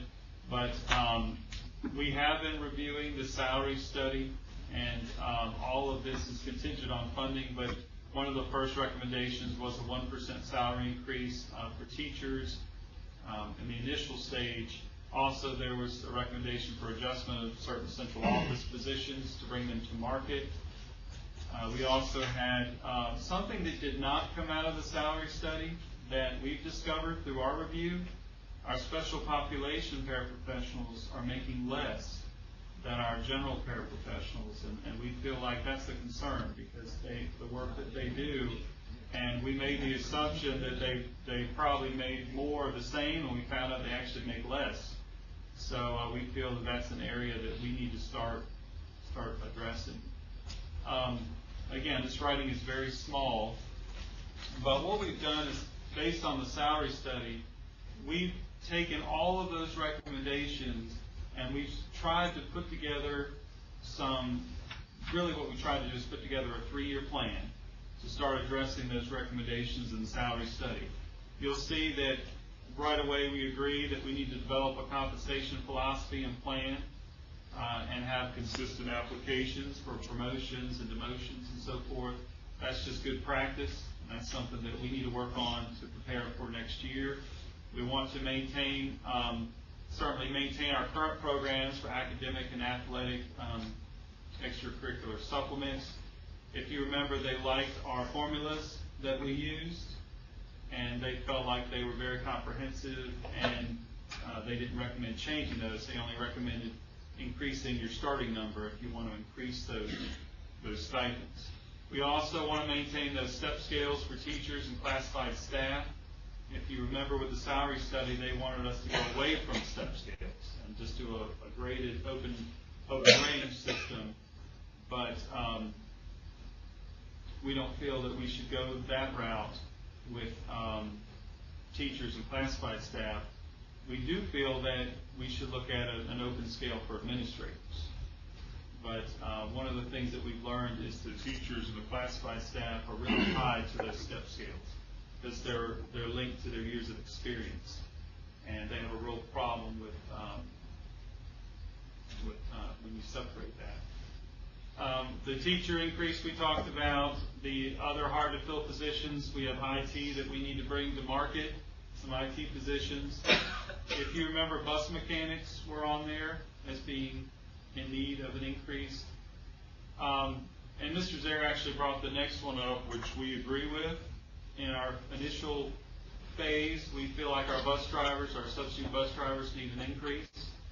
But we have been reviewing the salary study, and all of this is contingent on funding, but one of the first recommendations was a 1% salary increase for teachers in the initial stage. Also, there was a recommendation for adjustment of certain central office positions to bring them to market. We also had something that did not come out of the salary study that we've discovered through our review. Our special population paraprofessionals are making less than our general paraprofessionals, and we feel like that's a concern because the work that they do, and we made the assumption that they probably made more of the same, and we found out they actually make less. So we feel that that's an area that we need to start addressing. Again, this writing is very small, but what we've done is, based on the salary study, we've taken all of those recommendations and we've tried to put together really what we tried to do is put together a 3-year plan to start addressing those recommendations in the salary study. You'll see that right away we agree that we need to develop a compensation philosophy and plan and have consistent applications for promotions and demotions and so forth. That's just good practice, and that's something that we need to work on to prepare for next year. We want to certainly maintain our current programs for academic and athletic extracurricular supplements. If you remember, they liked our formulas that we used, and they felt like they were very comprehensive, and they didn't recommend changing those. They only recommended increasing your starting number if you want to increase those stipends. We also want to maintain those step scales for teachers and classified staff. If you remember with the salary study, they wanted us to go away from step scales and just do a graded open range system. But we don't feel that we should go that route with teachers and classified staff. We do feel that we should look at an open scale for administrators. But one of the things that we've learned is the teachers and the classified staff are really tied to those step scales because they're linked to their years of experience, and they have a real problem with when you separate that. The teacher increase we talked about, the other hard to fill positions, we have IT that we need to bring to market, some IT positions. If you remember, bus mechanics were on there as being in need of an increase. And Mr. Zare actually brought the next one up, which we agree with. In our initial phase, we feel like our bus drivers, our substitute bus drivers, need an increase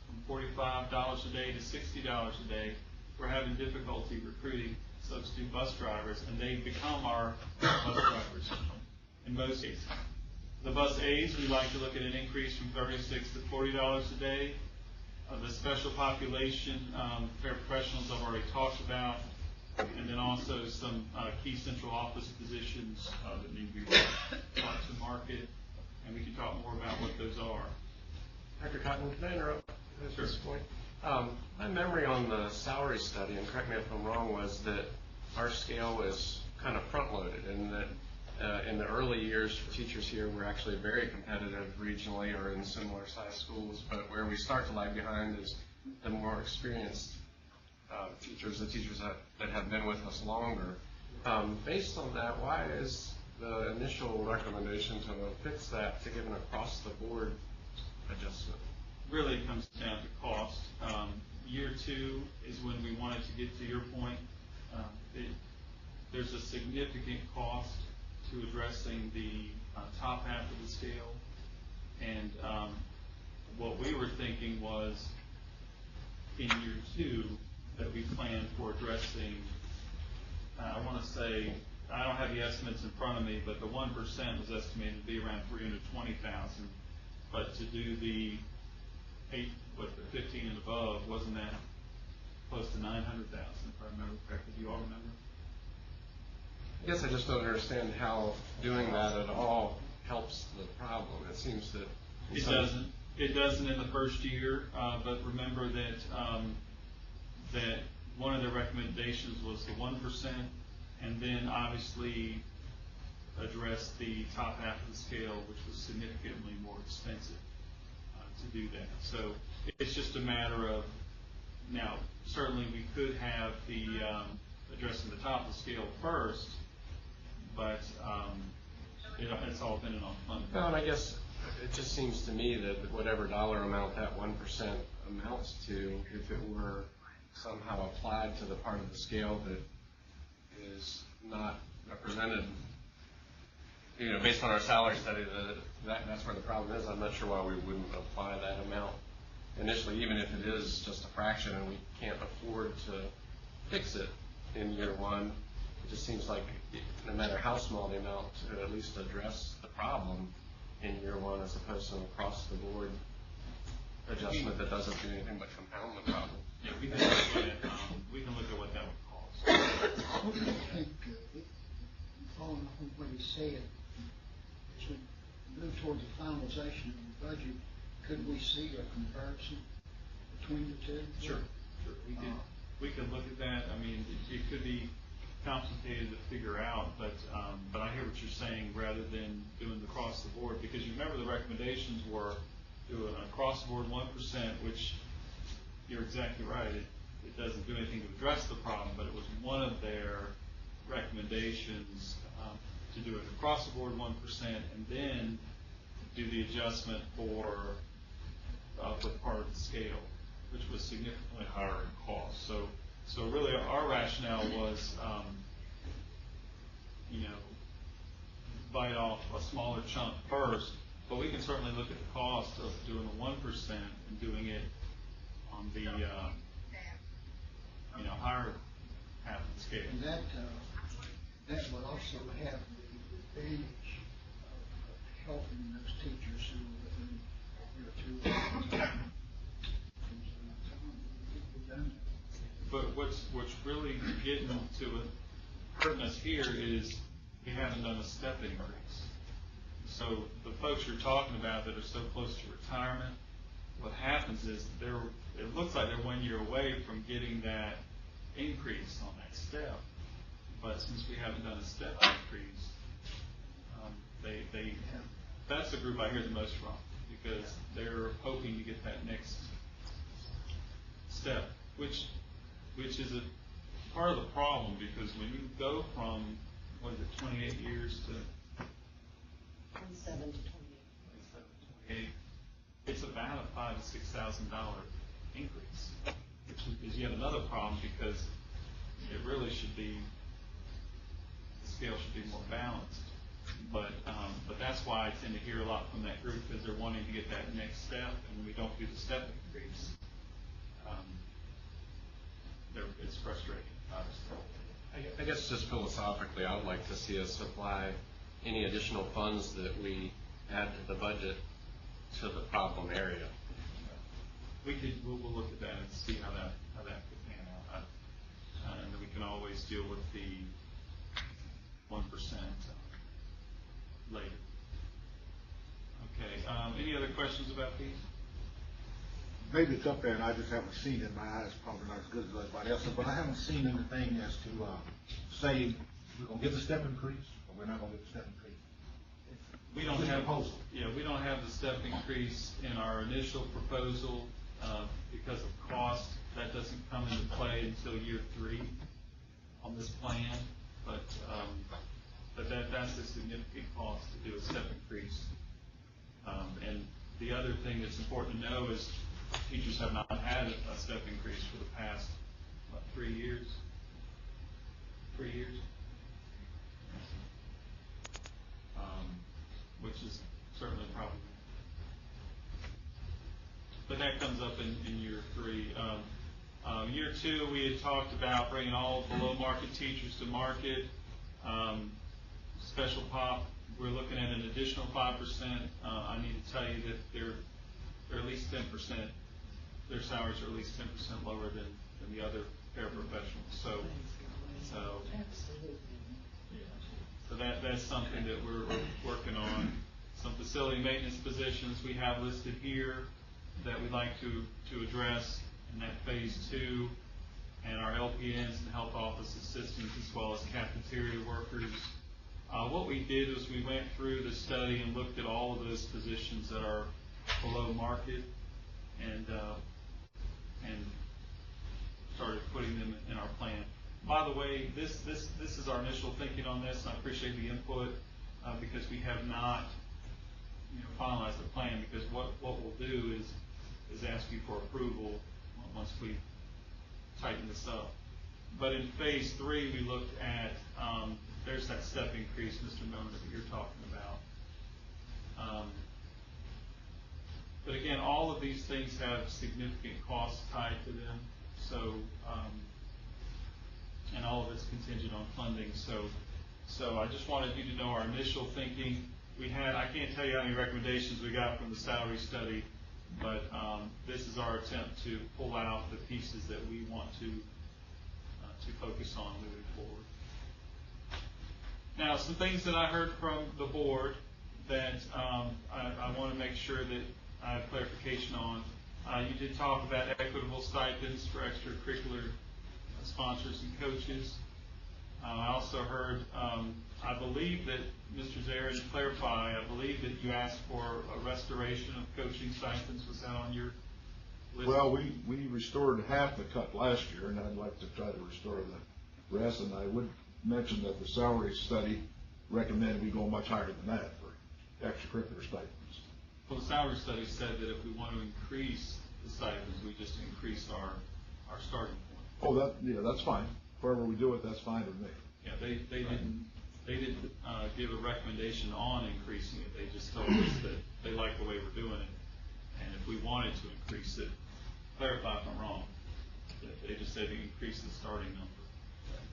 from $45 a day to $60 a day. We're having difficulty recruiting substitute bus drivers, and they become our bus drivers in most cases. The bus aides, we'd like to look at an increase from $36 to $40 a day. The special population paraprofessionals I've already talked about, and then also some key central office positions that need to be brought to market, and we can talk more about what those are. Dr. Cotton, can I interrupt at this point? My memory on the salary study, and correct me if I'm wrong, was that our scale was kind of front-loaded, and that in the early years for teachers here, we're actually very competitive regionally or in similar size schools, but where we start to lag behind is the more experienced teachers, the teachers that have been with us longer. Based on that, why is the initial recommendation to fix that to give an across-the-board adjustment? Really, it comes down to cost. Year two is when we wanted to get to your point. There's a significant cost to addressing the top half of the scale, and what we were thinking was in year two that we planned for addressing, I want to say, I don't have the estimates in front of me, but the 1% was estimated to be around $320,000, but to do the 15 and above, wasn't that close to $900,000, if I remember correctly? Do you all remember? I guess I just don't understand how doing that at all helps the problem. It seems that it doesn't. It doesn't in the first year, but remember that that one of the recommendations was the 1%, and then obviously address the top half of the scale, which was significantly more expensive to do that. So it's just a matter of, now certainly we could have the addressing the top of the scale first, but it's all dependent on funding. Well, and I guess it just seems to me that whatever dollar amount that 1% amounts to, if it were somehow applied to the part of the scale that is not represented, based on our salary study, that's where the problem is. I'm not sure why we wouldn't apply that amount initially, even if it is just a fraction and we can't afford to fix it in year one. It just seems like no matter how small the amount, to at least address the problem in year one, as opposed to an across-the-board adjustment that doesn't do anything but compound the problem. Yeah, we can look at what that would cost. I think, following up on what you said, as we move towards the finalization of the budget, could we see a comparison between the two? Sure. We can look at that. I mean, it could be complicated to figure out, but I hear what you're saying, rather than doing the across the board, because you remember the recommendations were do an across the board 1%, which you're exactly right. It doesn't do anything to address the problem, but it was one of their recommendations to do it across the board 1%, and then do the adjustment for part of the scale, which was significantly higher in cost. So really our rationale was, bite off a smaller chunk first, but we can certainly look at the cost of doing the 1% and doing it on the, higher half of the scale. And that would also have the advantage of helping those teachers who are within year two. But what's really getting to it, hurting us here is we haven't done a step increase. So the folks you're talking about that are so close to retirement, what happens is it looks like they're 1 year away from getting that increase on that step. But since we haven't done a step increase, that's the group I hear the most from, because they're hoping to get that next step, which is a part of the problem, because when you go from, 28 years to 27 to 28, it's about a $5,000 to $6,000 increase, which is yet another problem, because it really should be, the scale should be more balanced. But that's why I tend to hear a lot from that group, because they're wanting to get that next step, and when we don't do the step increase, it's frustrating, obviously. I guess just philosophically, I would like to see us apply any additional funds that we add to the budget to the problem area. We'll look at that and see how that could pan out. And then we can always deal with the 1% later. Okay, any other questions about these? Maybe it's up there and I just haven't seen it. My eyes probably not as good as everybody else, but I haven't seen anything as to say we're going to get the step increase or we're not going to get the step increase. We don't have the step increase in our initial proposal because of cost. That doesn't come into play until year 3 on this plan, but that's a significant cost to do a step increase. And the other thing that's important to know is teachers have not had a step increase for the past, 3 years? 3 years? Which is certainly a problem. But that comes up in year 3. Year 2, we had talked about bringing all below market teachers to market. Special pop, we're looking at an additional 5%. I need to tell you that they're at least 10%. Their salaries are at least 10% lower than the other paraprofessionals. So that's something that we're working on. Some facility maintenance positions we have listed here that we'd like to address in that phase 2, and our LPNs and health office assistants, as well as cafeteria workers. What we did was we went through the study and looked at all of those positions that are below market, and started putting them in our plan. By the way, this is our initial thinking on this, and I appreciate the input because we have not finalized the plan, because what we'll do is ask you for approval once we tighten this up. But in phase 3, we looked at, there's that step increase, Mr. Miller, that you're talking about. But again, all of these things have significant costs tied to them. So, and all of it's contingent on funding. So I just wanted you to know our initial thinking. I can't tell you how many recommendations we got from the salary study, but this is our attempt to pull out the pieces that we want to focus on moving forward. Now, some things that I heard from the board that I want to make sure that I have clarification on. You did talk about equitable stipends for extracurricular sponsors and coaches. I also heard, I believe that, Mr. Zarin, to clarify, I believe that you asked for a restoration of coaching stipends. Was that on your list? Well, we restored half the cut last year, and I'd like to try to restore the rest. And I would mention that the salary study recommended we go much higher than that for extracurricular stipends. Well, the salary study said that if we want to increase the stipends, we just increase our starting point. Oh, that's fine. Wherever we do it, that's fine with me. Yeah, they didn't give a recommendation on increasing it. They just told us that they like the way we're doing it, and if we wanted to increase it, clarify if I'm wrong. They just said to increase the starting number.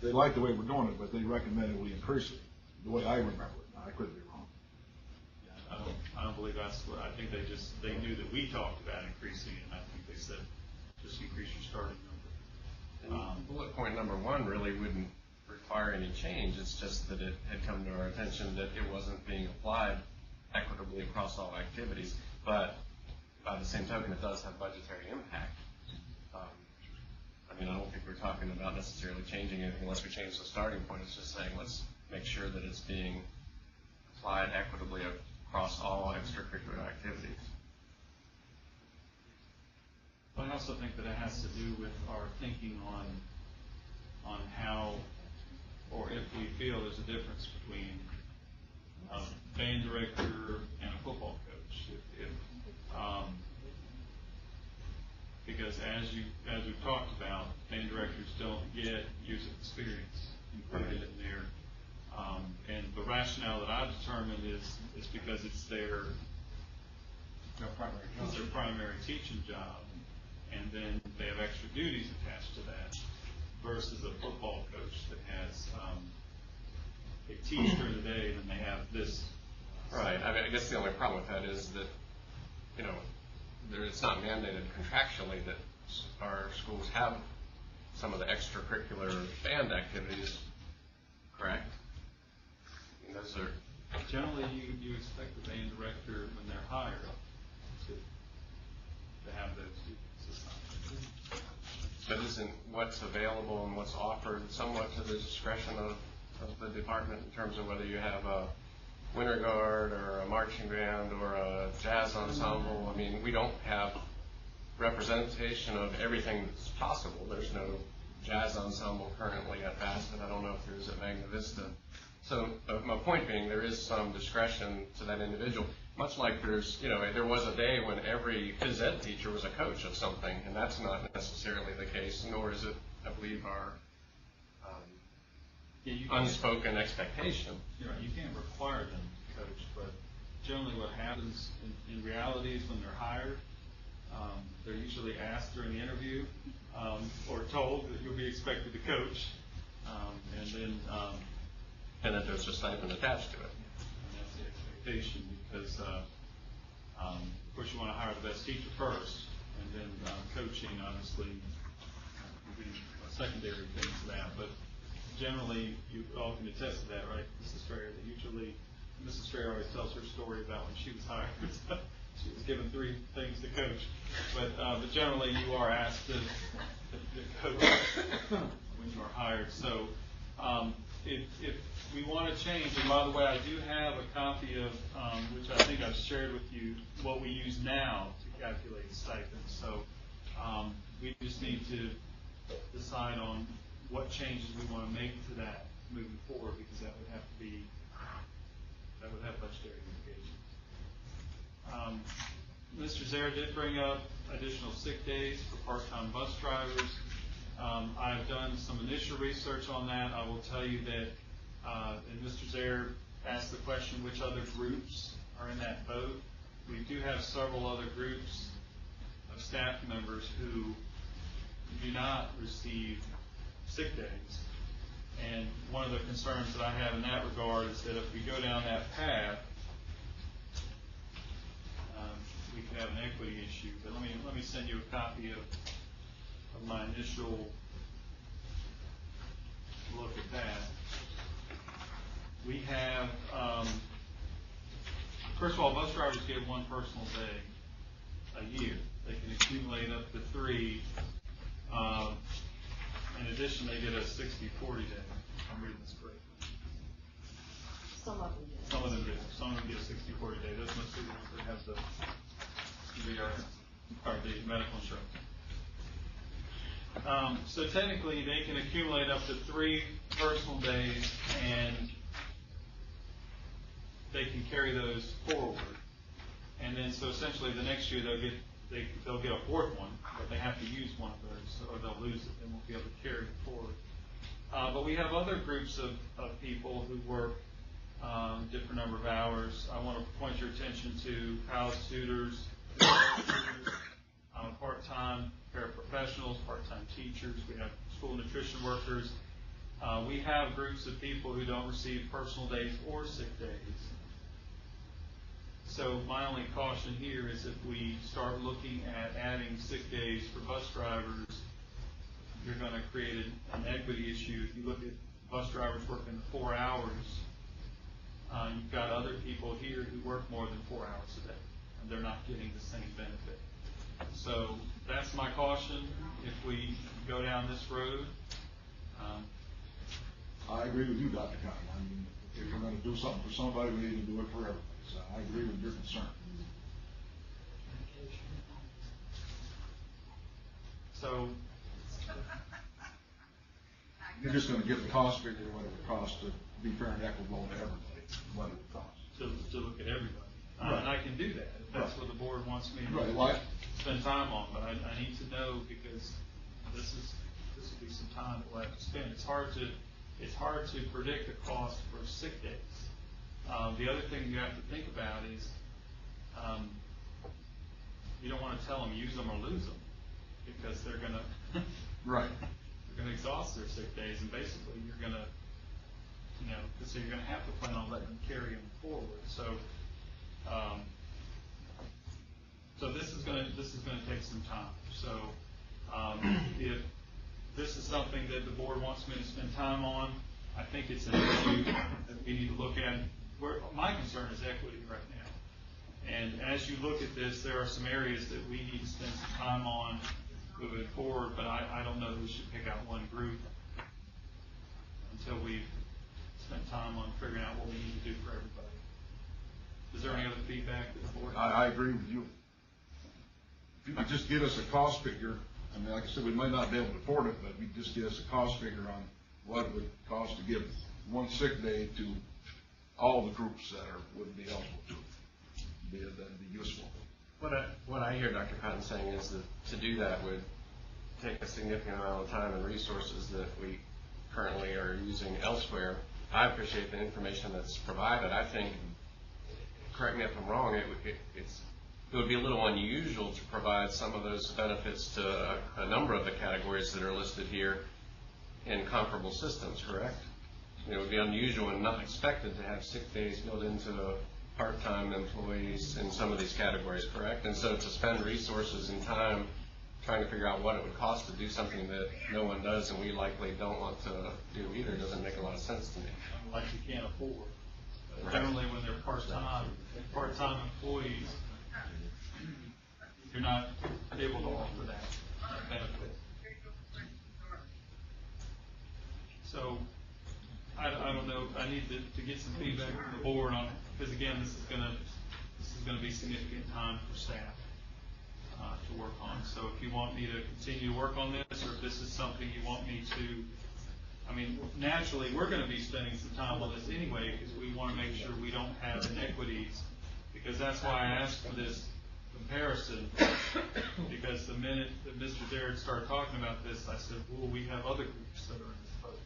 They like the way we're doing it, but they recommended we increase it the way I remember it. Now, I could be wrong. I don't believe that's what. I think they knew that we talked about increasing it, and I think they said just increase your starting number. Bullet point number 1 really wouldn't require any change. It's just that it had come to our attention that it wasn't being applied equitably across all activities, but by the same token, it does have budgetary impact. I don't think we're talking about necessarily changing anything unless we change the starting point. It's just saying let's make sure that it's being applied equitably across all extracurricular activities. I also think that it has to do with our thinking on how, or if we feel there's a difference between a band director and a football coach. Because as we've talked about, band directors don't get years of experience included in there. And the rationale that I've determined is because it's their primary teaching job, and then they have extra duties attached to that, versus a football coach that has, they teach during the day, and they have this. Right. I guess the only problem with that is that, it's not mandated contractually that our schools have some of the extracurricular band activities, correct? And those are generally you expect the band director when they're hired to have those duties. But isn't what's available and what's offered somewhat to the discretion of the department in terms of whether you have a winter guard or a marching band or a jazz ensemble? We don't have representation of everything that's possible. There's no jazz ensemble currently at Bassett. I don't know if there is at Magna Vista. So my point being, there is some discretion to that individual, much like there was a day when every phys ed teacher was a coach of something, and that's not necessarily the case, nor is it, I believe, our unspoken expectation. You're right, you can't require them to coach, but generally what happens in reality is when they're hired, they're usually asked during the interview or told that you'll be expected to coach, and that there's a stipend attached to it. And that's the expectation, because of course you want to hire the best teacher first, and then coaching obviously would be a secondary thing to that. But generally, you all can attest to that, right, Mrs. Fair? That usually, Mrs. Fair always tells her story about when she was hired. She was given 3 things to coach, but generally you are asked to coach when you are hired. So if we want to change, and by the way, I do have a copy of which I think I've shared with you what we use now to calculate stipends. So we just need to decide on what changes we want to make to that moving forward, because that would have budgetary implications. Mr. Zare did bring up additional sick days for part-time bus drivers. I've done some initial research on that. I will tell you that, and Mr. Zare asked the question, which other groups are in that boat? We do have several other groups of staff members who do not receive sick days. And one of the concerns that I have in that regard is that if we go down that path, we could have an equity issue. But let me send you a copy of my initial look at that. We have, first of all, bus drivers get 1 personal day a year. They can accumulate up to 3. In addition, they get a 60-40 day. I'm reading this correctly. Some of them do. Some of them do. Some of them get a 60-40 day. Those must be the ones that have the medical insurance. So technically, they can accumulate up to 3 personal days, and they can carry those forward. And then, so essentially, the next year they'll get a 4th one, but they have to use one of those, or they'll lose it. They won't be able to carry it forward. But we have other groups of people who work different number of hours. I want to point your attention to house tutors, part-time paraprofessionals, part-time teachers. We have school nutrition workers. We have groups of people who don't receive personal days or sick days. So my only caution here is if we start looking at adding sick days for bus drivers, you're going to create an equity issue. If you look at bus drivers working 4 hours You've got other people here who work more than 4 hours a day, and they're not getting the same benefit. So that's my caution if we go down this road. I agree with you, Dr. Cotton. I mean, if we're gonna do something for somebody, we need to do it for everybody. So I agree with your concern. So You're just gonna give the cost figure, what it would cost to be fair and equitable to everybody, what it would cost. to look at everybody. Right. And I can do that, if that's what the board wants me to Right, like- spend time on, but I need to know, because this will be some time that we'll have to spend. It's hard to predict the cost for sick days. The other thing you have to think about is, you don't want to tell them use them or lose them, because they're gonna, Right. they're gonna exhaust their sick days, and basically you're gonna, so you're gonna have to plan on letting them carry them forward. So this is gonna take some time. So, if this is something that the board wants me to spend time on, I think it's an issue that we need to look at. My concern is equity right now. And as you look at this, there are some areas that we need to spend some time on moving forward, but I don't know that we should pick out one group until we've spent time on figuring out what we need to do for everybody. Is there any other feedback that the board? I agree with you. If you could just give us a cost figure, I mean, like I said, we might not be able to afford it, but you just give us a cost figure on what it would cost to give one sick day to all the groups that would be eligible to it. That'd be useful. What I hear Dr. Cotton saying is that to do that would take a significant amount of time and resources that we currently are using elsewhere. I appreciate the information that's provided. I think, correct me if I'm wrong, it would be a little unusual to provide some of those benefits to a number of the categories that are listed here in comparable systems, correct? It would be unusual and not expected to have sick days built into part-time employees in some of these categories, correct? And so to spend resources and time trying to figure out what it would cost to do something that no one does and we likely don't want to do either doesn't make a lot of sense to me. Like you can't afford. Right. Generally, when they're part-time employees, you're not able to offer that benefit. So, I don't know, I need to get some feedback from the board on it, because again, this is gonna be significant time for staff to work on. So if you want me to continue to work on this, or if this is something you want me to, I mean, naturally, we're gonna be spending some time on this anyway, because we wanna make sure we don't have inequities, because that's why I asked for this comparison, because the minute that Mr. Darrett started talking about this, I said, well, we have other groups that are in this boat.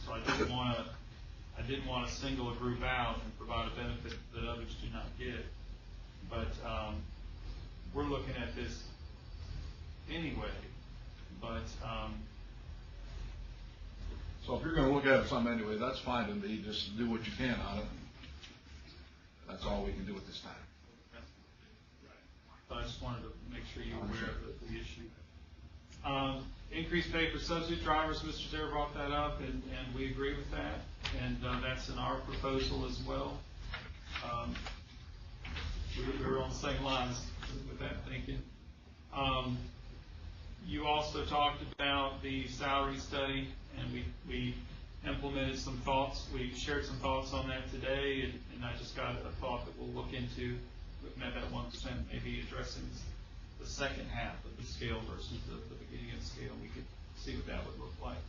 So I didn't want to single a group out and provide a benefit that others do not get. But we're looking at this anyway. But So if you're gonna look at something anyway, that's fine to me. Just do what you can on it. That's all we can do at this time. I just wanted to make sure you're aware of the issue. Increased pay for substitute drivers, Mr. Dare brought that up, and we agree with that, and that's in our proposal as well. We were on the same lines with that thinking. You also talked about the salary study, and we implemented some thoughts. We shared some thoughts on that today, and I just got a thought that we'll look into. Looking at that 1%, maybe addressing the second half of the scale versus the beginning of the scale. We could see what that would look like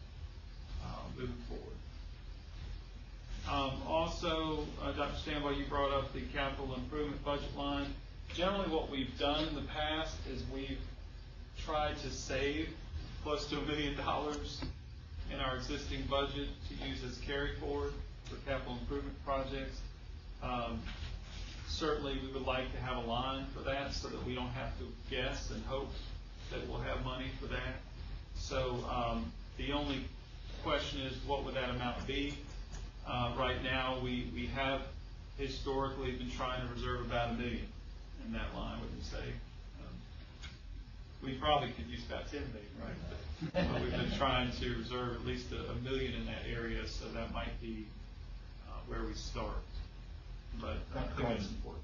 moving forward. Also, Dr. Stanbaugh, you brought up the capital improvement budget line. Generally, what we've done in the past is we've tried to save close to $1 million in our existing budget to use as carry forward for capital improvement projects. Certainly, we would like to have a line for that so that we don't have to guess and hope that we'll have money for that. So the only question is, what would that amount be? Right now, we have historically been trying to reserve about $1 million in that line, wouldn't you say? We probably could use about $10 million, right? But we've been trying to reserve at least $1 million in that area, so that might be where we start. but I think it's important.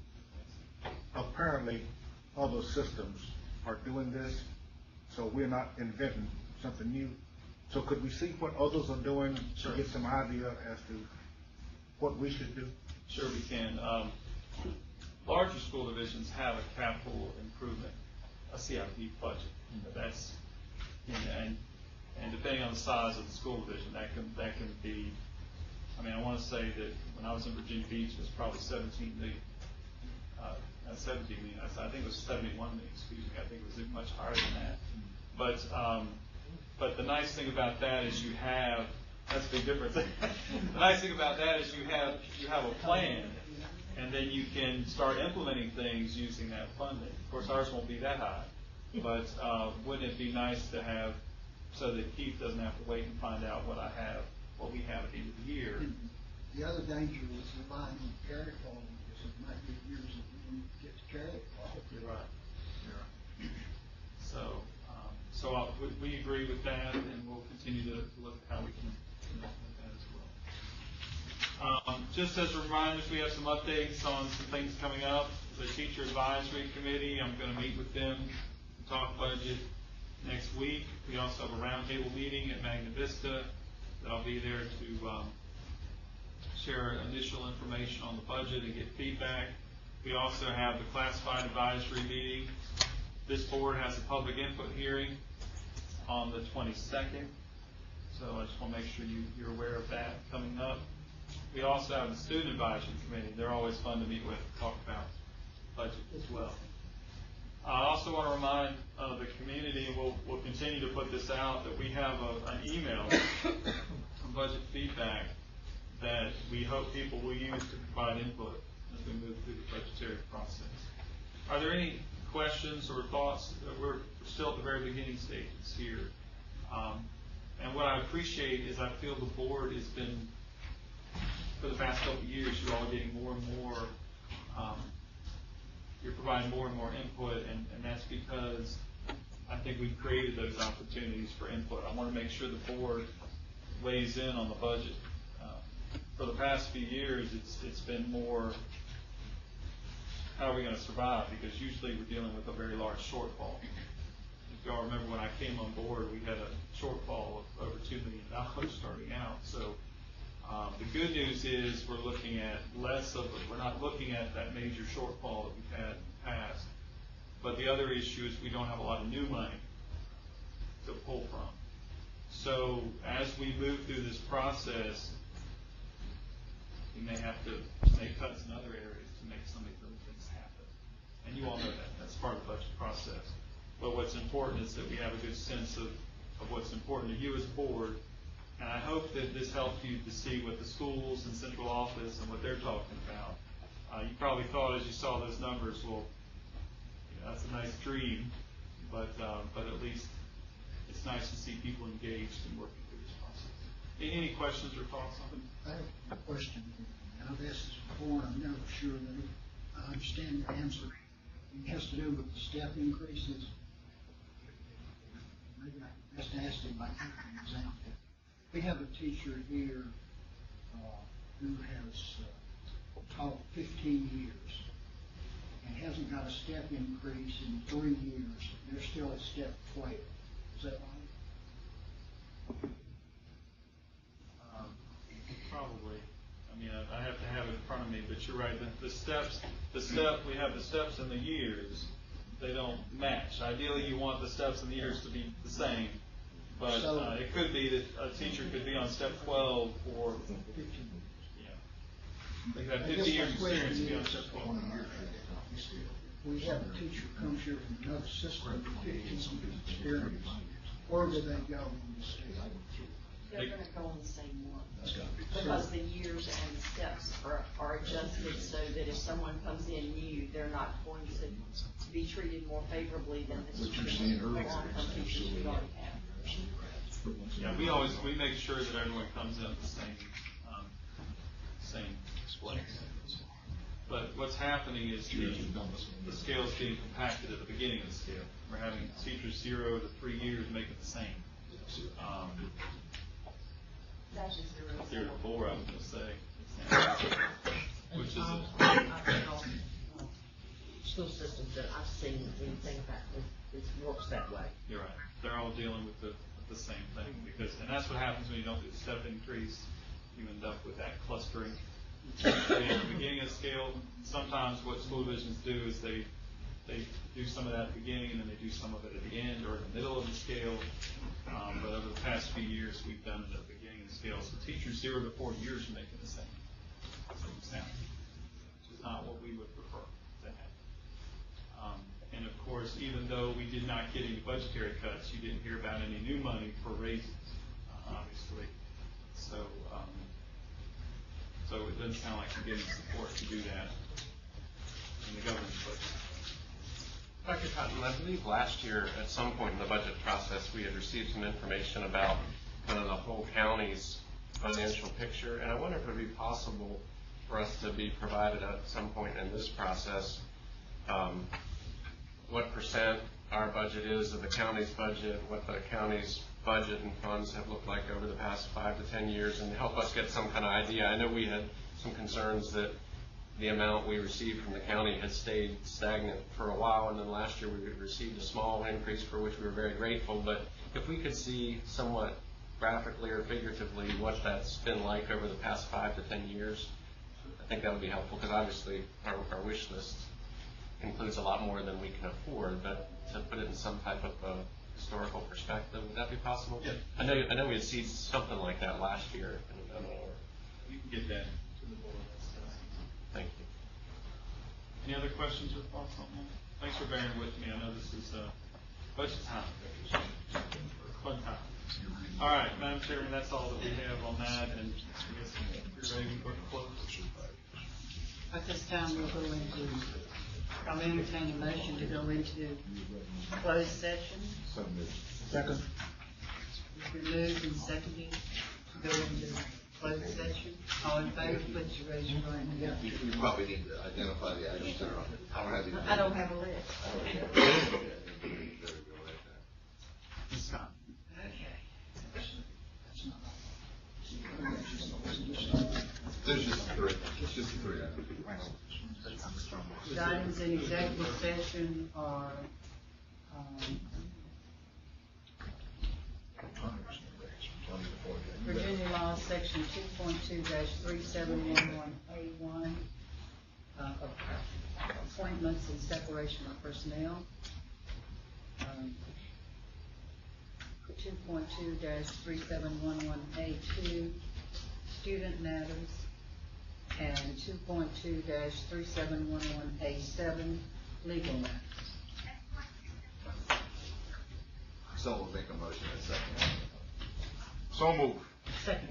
Apparently, other systems are doing this, so we're not inventing something new. So could we see what others are doing to get some idea as to what we should do? Sure we can. Larger school divisions have a capital improvement, a CIP budget. That's, and depending on the size of the school division, that can be, I mean, I want to say that when I was in Virginia Beach, it was probably 17 million. 17 million. I think it was 71 million, excuse me. I think it was much higher than that. But the nice thing about that is you have, that's a big difference. The nice thing about that is you have a plan, and then you can start implementing things using that funding. Of course, ours won't be that high, but wouldn't it be nice to have, so that Keith doesn't have to wait and find out what we have at the end of the year. The other danger was relying on carry forward, because it might be years that we won't get to carry it forward. You're right. So we agree with that, and we'll continue to look at how we can implement that as well. Just as reminders, we have some updates on some things coming up. The Teacher Advisory Committee, I'm going to meet with them to talk budget next week. We also have a roundtable meeting at Magna Vista that I'll be there to share initial information on the budget and get feedback. We also have the Classified Advisory meeting. This board has a public input hearing on the 22nd, so I just want to make sure you're aware of that coming up. We also have the Student Advisory Committee. They're always fun to meet with and talk about budget as well. I also want to remind the community, and we'll continue to put this out, that we have an email from budget feedback that we hope people will use to provide input as we move through the budgetary process. Are there any questions or thoughts? We're still at the very beginning stages here. And what I appreciate is I feel the board has been, for the past couple of years, you're all getting more and more, you're providing more and more input, and that's because I think we've created those opportunities for input. I want to make sure the board weighs in on the budget. For the past few years, it's been more, how are we going to survive? Because usually we're dealing with a very large shortfall. If y'all remember when I came on board, we had a shortfall of over $2 million starting out. So the good news is we're looking at less of it. We're not looking at that major shortfall that we've had in the past. But the other issue is we don't have a lot of new money to pull from. So as we move through this process, we may have to make cuts in other areas to make some of those things happen. And you all know that. That's part of the budget process. But what's important is that we have a good sense of what's important to you as a board. And I hope that this helped you to see what the schools and central office and what they're talking about. You probably thought as you saw those numbers, well, that's a nice dream, but at least it's nice to see people engaged and working through this process. Any questions or thoughts on it? I have a question. I've asked this before, and I'm never sure that I understand your answer. It has to do with the step increases. Maybe I can best ask it by giving an example. We have a teacher here who has taught 15 years and hasn't got a step increase in 3 years. They're still at step 12. Is that right? Probably. I mean, I have to have it in front of me, but you're right. We have the steps and the years. They don't match. Ideally, you want the steps and the years to be the same, but it could be that a teacher could be on step 12 for 15 years. Yeah. They have 50 years experience to be on step 12. We have a teacher who comes here from another system with 15 years experience. Where do they go in the state? They're going to go on the same one. Because the years and the steps are adjusted so that if someone comes in new, they're not going to be treated more favorably than the long-term teachers we already have. Yeah, we make sure that everyone comes in at the same place. But what's happening is the scale is getting compacted at the beginning of the scale. We're having teachers 0 to 3 years make it the same. 0 to 4, I was going to say. which is, School systems that I've seen anything about it works that way. you're right, they're all dealing with the same thing, because, and that's what happens when you don't do the step increase, you end up with that clustering. At the beginning of the scale, sometimes what school divisions do is they do some of that at the beginning, and then they do some of it at the end or in the middle of the scale. But over the past few years, we've done it at the beginning of the scale. So teachers 0 to 4 years are making the same sound, which is not what we would prefer to have. And of course, even though we did not get any budgetary cuts, you didn't hear about any new money for raises, obviously. So it doesn't sound like you're getting support to do that in the government's budget. Dr. Cotton, I believe last year at some point in the budget process we had received some information about kind of the whole county's financial picture, and I wonder if it would be possible for us to be provided at some point in this process what percent our budget is of the county's budget, what the county's budget and funds have looked like over the past 5 to 10 years, and help us get some kind of idea. I know we had some concerns that the amount we received from the county had stayed stagnant for a while, and then last year we received a small increase for which we were very grateful. But if we could see somewhat graphically or figuratively what that's been like over the past 5 to 10 years, I think that would be helpful, because obviously our wish list includes a lot more than we can afford, but to put it in some type of historical perspective, would that be possible? Yeah. I know we had seen something like that last year. You can get that to the board. Thank you. Any other questions or thoughts on that? Thanks for bearing with me. I know this is budget time. Fun time. All right, Madam Chairman, that's all that we have on that, and I guess you're ready to close. At this time, we'll go into, I'll entertain a motion to go into closed session. Second. It's been moved and seconded to go into closed session. All in favor, please raise your right hand. You probably need to identify the items that are on. I don't have a list. Okay. There's just three. It's just three items. The items in executive session are, Virginia Law, Section 2.2-3711A1, appointments and separation of personnel. 2.2-3711A2, student matters, and 2.2-3711A7, legal matters. Someone will make a motion in a second. So move. Second.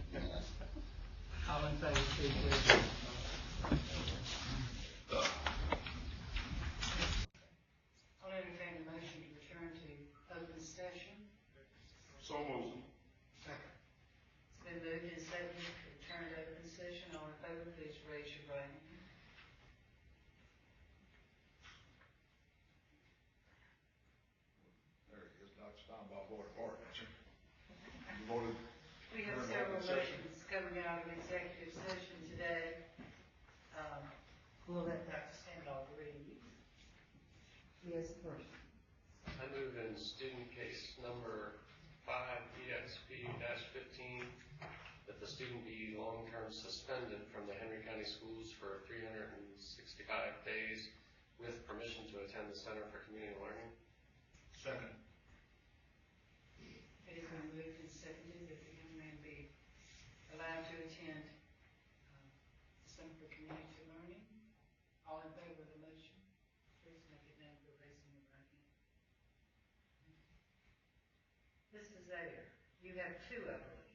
All in favor, please raise your hand. I'll entertain a motion to return to open session. So move. Second. It's been moved and seconded to return to open session. All in favor, please raise your right hand. There it is, Dr. Steinbach, Board of Ordinance. You voted. We have several motions coming out of executive session today. We'll let Dr. Steinbach read. He has the first. I move in student case number 5EXP-15 that the student be long-term suspended from the Henry County Schools for 365 days with permission to attend the Center for Community Learning. Second. It has been moved and seconded that the young man be allowed to attend the Center for Community Learning. All in favor of the motion, please make it known by raising your right hand. Mr. Zaire, you have two, I believe.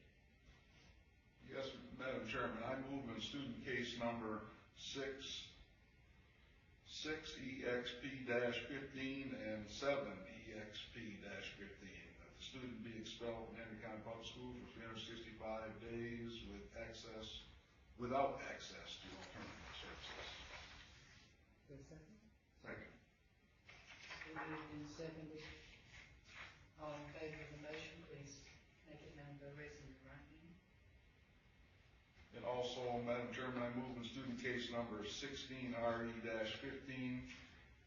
Yes, Madam Chairman, I move in student case number 6EXP-15 and 7EXP-15, that the student be expelled from Henry County Public Schools for 365 days without access to alternative services. For a second. Second. Been moved and seconded. All in favor of the motion, please make it known by raising your right hand. And also, Madam Chairman, I move in student case number 16RE-15,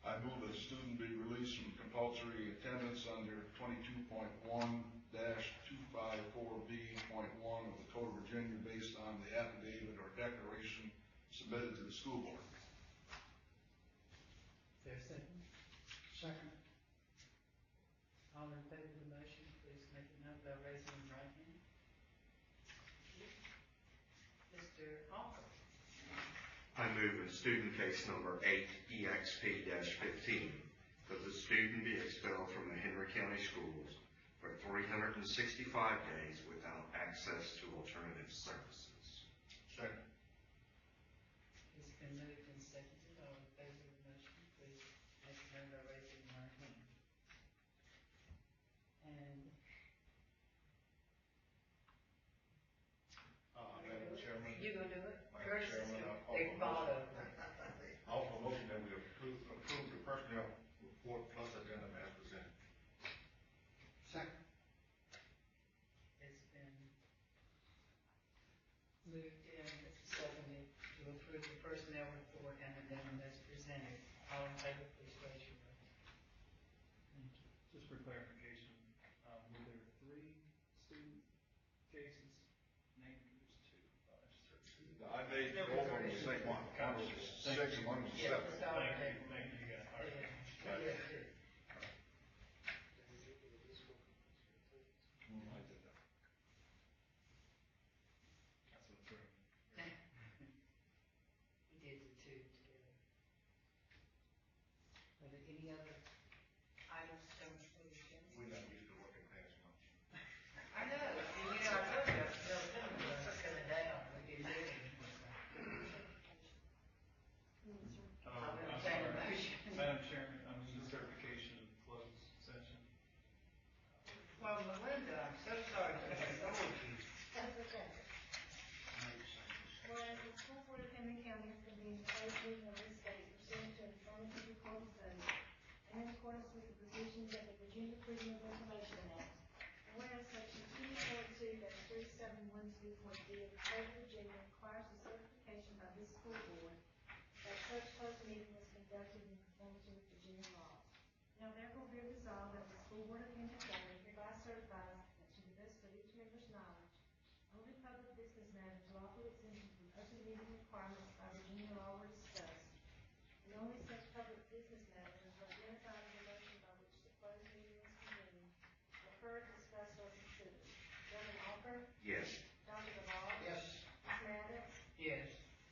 I move that a student be released from compulsory attendance under 22.1-254B.1 of the Code of Virginia based on the affidavit or declaration submitted to the school board. Is there a second? Second. All in favor of the motion, please make it known by raising your right hand. Mr. Hawker. I move in student case number 8EXP-15 that the student be expelled from the Henry County Schools for 365 days without access to alternative services. Second. It's been moved and seconded. All in favor of the motion, please make it known by raising your right hand. And Madam Chairman. you gonna do it? Madam Curtis is Chairman, gonna I'll take offer Bob over. I offer a motion that we approve the personnel report plus addendum as presented. Second. It's been moved and seconded to approve the personnel report and addendum as presented. All in favor, please raise your right hand. Thank you. Just for clarification, were there 3 student cases? Named there's 2. Just heard 2. I made both of them the same one. One was 6 and one was 7. Thank you guys. All right. Yes, That's what threw me. we did the 2 together. Are there any other items from the agenda? We're not used to working past lunch. I know, and you know, I told you, I was coming down, we did it. I'm entertain a sorry. motion. Madam Chairman, the certification of closed session. Well, Melinda, I'm so sorry to have told you. That's okay. Whereas the school board of Henry County is convened the first meeting of this state pursuant to affirmative recorded study and in accordance with the provisions of the Virginia Freedom of Information Act. And whereas section 2.2-3712.d of the Code of Virginia requires the certification by this school board that such closed meeting was conducted in conformity with Virginia laws. Now therefore be resolved that the school board of Henry County hereby certifies that to the best of each member's knowledge, only public business matters lawfully exempted from open meeting requirements by Virginia law were discussed, and only such public business matters as were identified in the motion by which the closed meeting was convened were heard, discussed, or considered. Reverend Alford? Yes. Dr. Duvall? Yes. Ms. Maddox? Yes.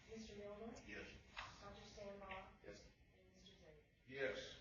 Mr. Milner? Yes. Dr. Stanbaugh? Yes. And Mr. Zaid? Yes.